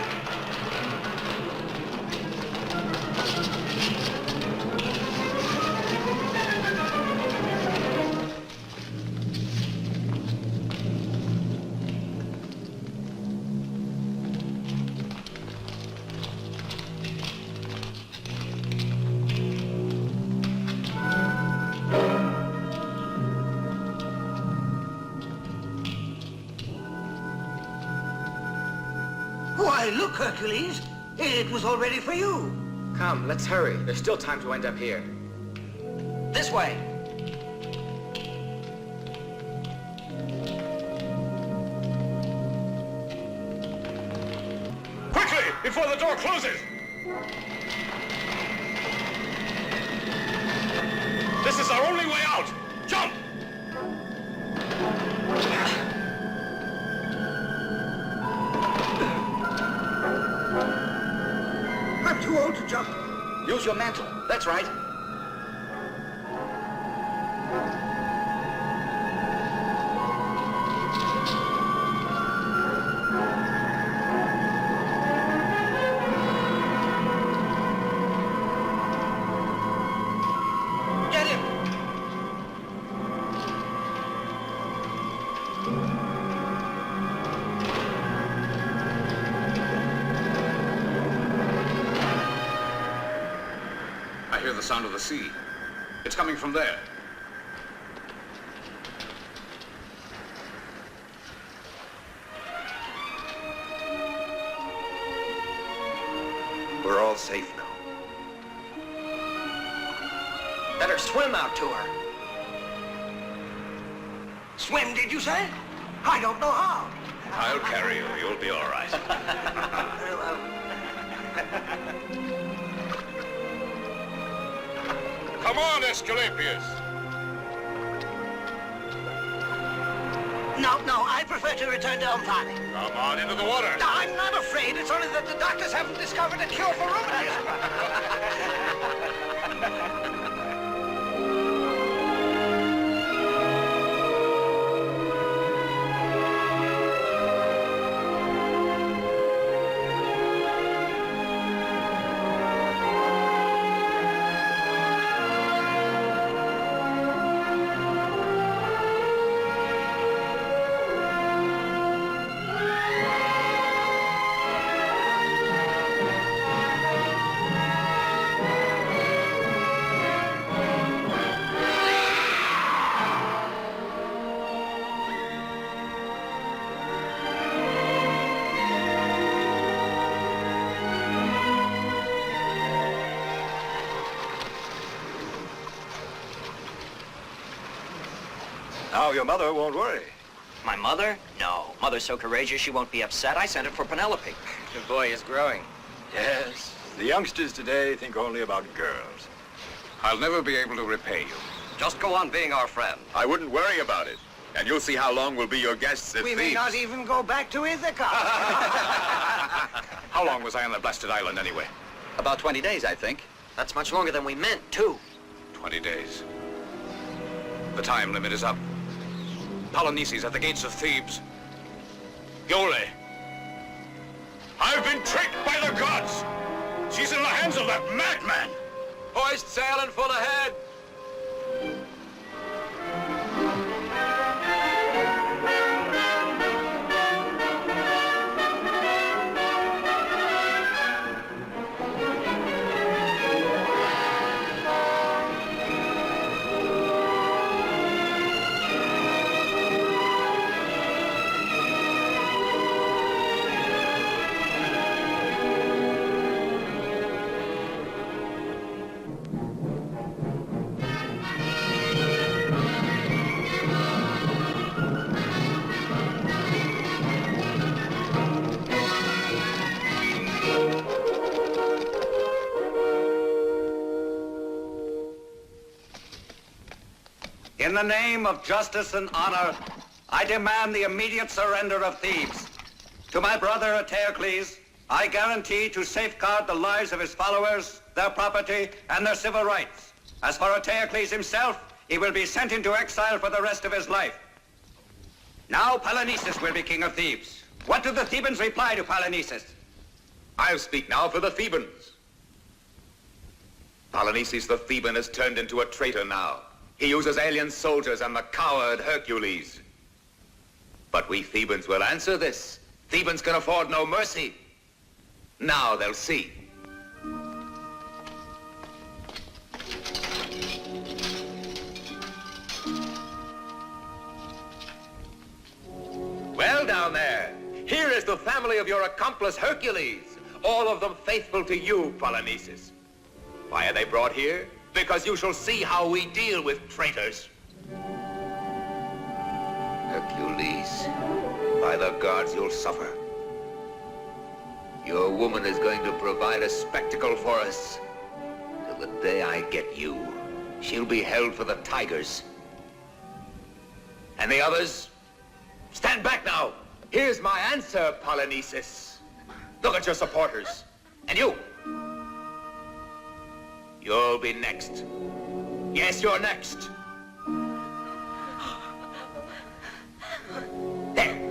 S18: Why, look, Hercules. It was all ready for you.
S11: Come, let's hurry. There's still time to end up here.
S14: This way.
S3: Quickly, before the door closes! This is our only way out! Jump!
S18: I'm too old to jump.
S14: Use your mantle. That's right.
S18: Get him.
S3: I hear the sound of the sea. It's coming from there.
S2: We're all safe now.
S14: Better swim out to her.
S18: Swim, did you say? I don't know how.
S3: I'll carry you. You'll be all right.
S18: Very well.
S3: Come on, Escalapius.
S18: No, I prefer to return to Omphale.
S3: Come on into the water.
S18: No, I'm not afraid. It's only that the doctors haven't discovered a cure for rheumatism.
S5: Now your mother won't worry.
S14: My mother? No. Mother's so courageous she won't be upset. I sent it for Penelope.
S12: The boy is growing.
S5: Yes, the youngsters today think only about girls.
S3: I'll never be able to repay you.
S1: Just go on being our friend.
S6: I wouldn't worry about it. And you'll see how long we'll be your guests at
S18: We may
S6: Thebes.
S18: not even go back to Ithaca.
S3: How long was I on the blasted island anyway?
S10: About 20 days, I think.
S14: That's much longer than we meant, too.
S3: 20 days. The time limit is up. Polynices at the gates of Thebes. Iole. I've been tricked by the gods. She's in the hands of that madman.
S1: Hoist sail and full ahead.
S2: In the name of justice and honor, I demand the immediate surrender of Thebes. To my brother Eteocles, I guarantee to safeguard the lives of his followers, their property, and their civil rights. As for Eteocles himself, he will be sent into exile for the rest of his life. Now Polynices will be king of Thebes. What do the Thebans reply to Polynices?
S6: I'll speak now for the Thebans. Polynices the Theban has turned into a traitor now. He uses alien soldiers and the coward Hercules. But we Thebans will answer this. Thebans can afford no mercy. Now they'll see. Well, down there, here is the family of your accomplice Hercules, all of them faithful to you, Polynices. Why are they brought here? Because you shall see how we deal with traitors. Hercules, by the gods, you'll suffer. Your woman is going to provide a spectacle for us. Till the day I get you, she'll be held for the tigers. And the others? Stand back now. Here's my answer, Polynices. Look at your supporters. And you. You'll be next. Yes, you're next. There.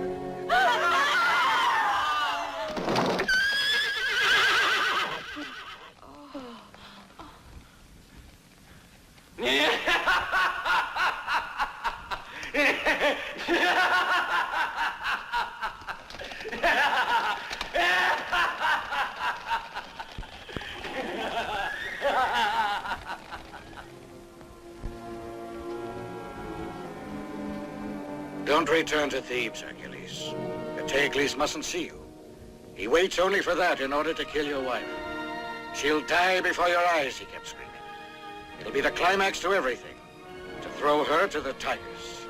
S9: Don't return to Thebes, Hercules. Eteocles mustn't see you. He waits only for that in order to kill your wife. She'll die before your eyes, he kept screaming. It'll be the climax to everything, to throw her to the tigers.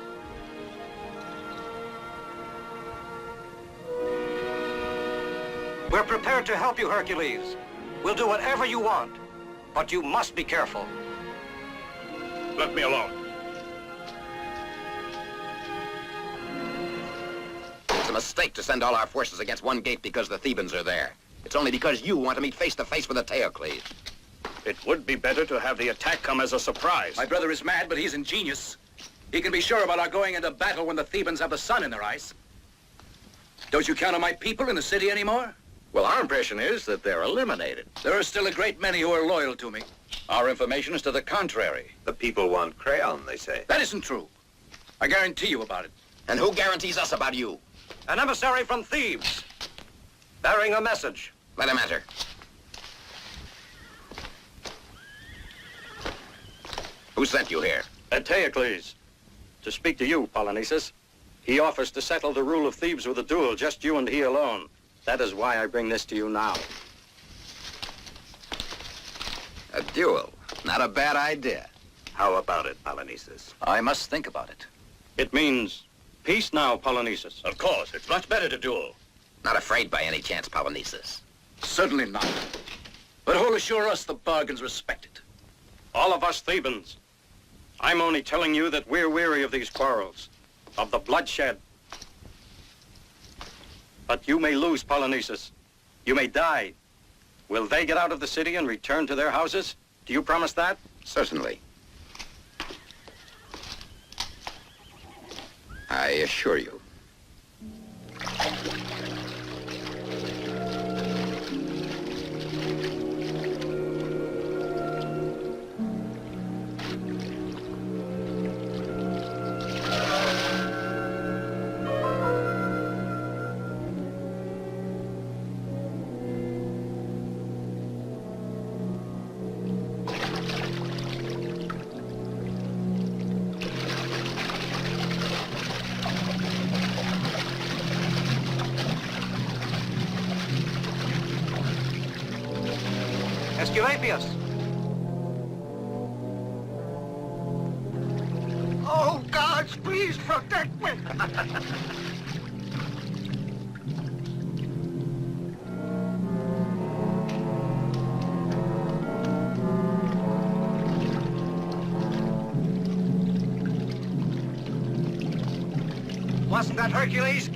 S20: We're prepared to help you, Hercules. We'll do whatever you want, but you must be careful.
S19: Let me alone.
S6: It's a mistake to send all our forces against one gate because the Thebans are there. It's only because you want to meet face to face with Eteocles.
S19: It would be better to have the attack come as a surprise.
S21: My brother is mad, but he's ingenious. He can be sure about our going into battle when the Thebans have the sun in their eyes. Don't you count on my people in the city anymore?
S8: Well, our impression is that they're eliminated.
S21: There are still a great many who are loyal to me.
S8: Our information is to the contrary.
S13: The people want Creon, they say.
S21: That isn't true. I guarantee you about it.
S6: And who guarantees us about you?
S20: An emissary from Thebes, bearing a message.
S6: Let him enter. Who sent you here?
S19: Eteocles. To speak to you, Polynices. He offers to settle the rule of Thebes with a duel, just you and he alone. That is why I bring this to you now.
S6: A duel. Not a bad idea.
S2: How about it, Polynices?
S12: I must think about it.
S19: It means peace now, Polynices.
S21: Of course, it's much better to duel.
S6: Not afraid by any chance, Polynices.
S21: Certainly not. But who'll assure us the bargain's respected?
S19: All of us Thebans. I'm only telling you that we're weary of these quarrels, of the bloodshed. But you may lose, Polynices. You may die. Will they get out of the city and return to their houses? Do you promise that?
S6: Certainly. I assure you.
S20: Esculapius.
S9: Oh, gods, please protect me.
S20: Wasn't that Hercules?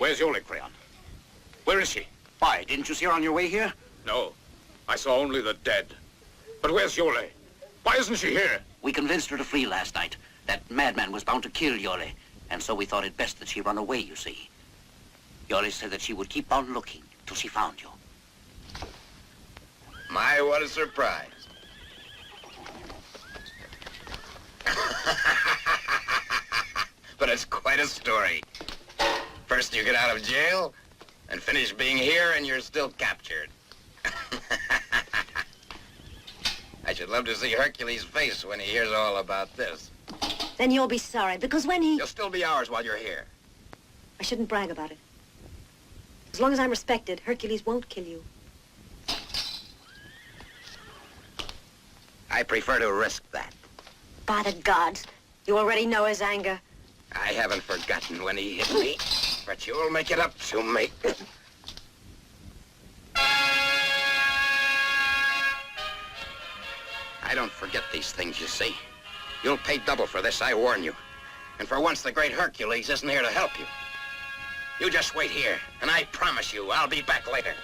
S3: Where's Iole, Creon? Where is she?
S12: Why, didn't you see her on your way here?
S3: No. I saw only the dead. But where's Iole? Why isn't she here?
S12: We convinced her to flee last night. That madman was bound to kill Iole, and so we thought it best that she run away, you see. Iole said that she would keep on looking till she found you.
S6: My, what a surprise. But it's quite a story. First you get out of jail, and finish being here, and you're still captured. I should love to see Hercules' face when he hears all about this.
S4: Then you'll be sorry, because when he...
S6: You'll still be ours while you're here.
S4: I shouldn't brag about it. As long as I'm respected, Hercules won't kill you.
S6: I prefer to risk that.
S4: By the gods, you already know his anger.
S6: I haven't forgotten when he hit me, but you'll make it up to me. I don't forget these things, you see. You'll pay double for this, I warn you. And for once, the great Hercules isn't here to help you. You just wait here, and I promise you, I'll be back later.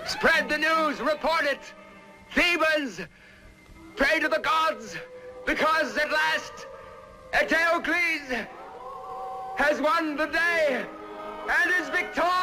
S7: Spread the news, report it. Thebans, pray to the gods, because at last Eteocles has won the day and is victorious.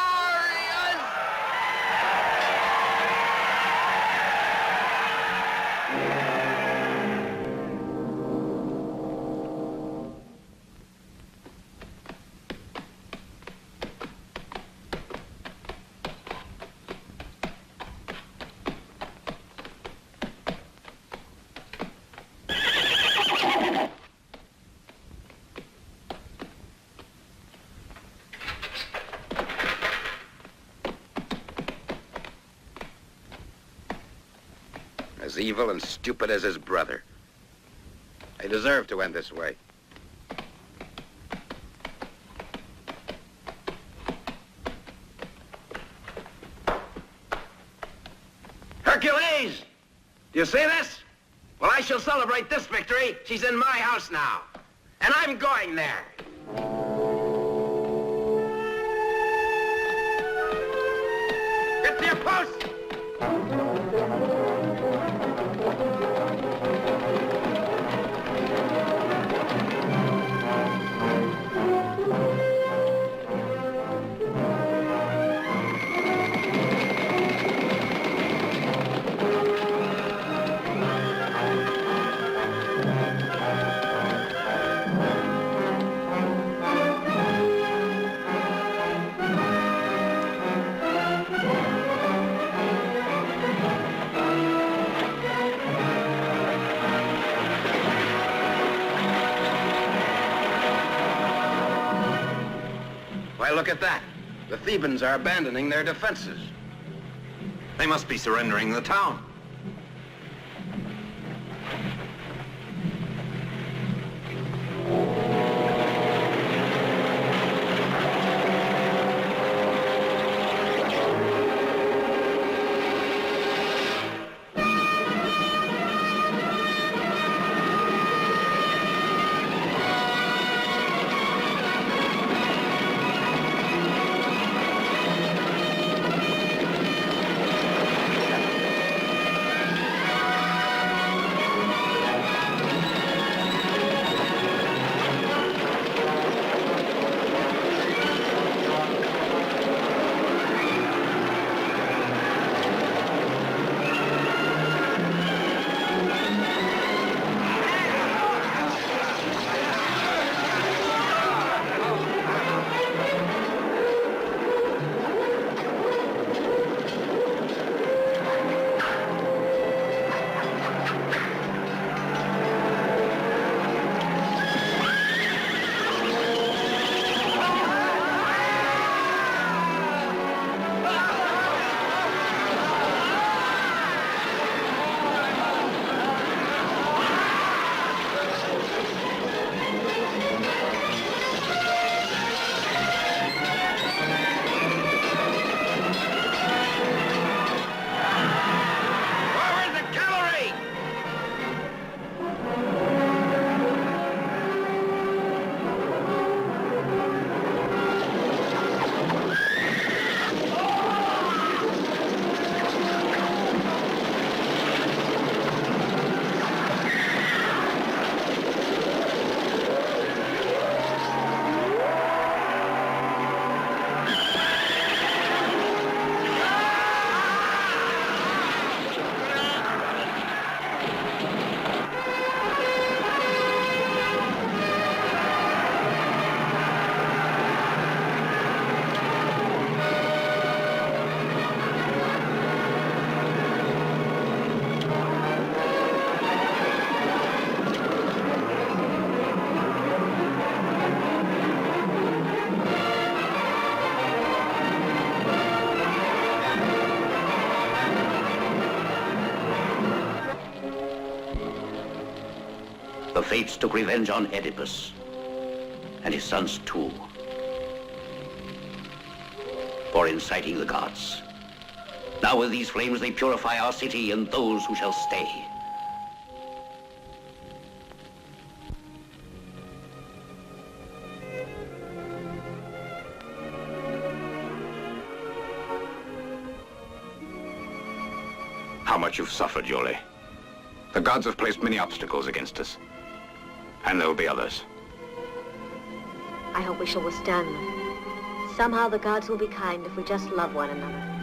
S15: as evil and stupid as his brother. They deserve to end this way.
S7: Hercules! Do you see this? Well, I shall celebrate this victory. She's in my house now. And I'm going there. Get to your post!
S15: Why, look at that. The Thebans are abandoning their defenses.
S2: They must be surrendering the town.
S12: The Fates took revenge on Oedipus and his sons too for inciting the gods. Now with these flames they purify our city and those who shall stay.
S3: How much you've suffered, Iole. The gods have placed many obstacles against us. And there will be others.
S4: I hope we shall withstand them. Somehow the gods will be kind if we just love one another.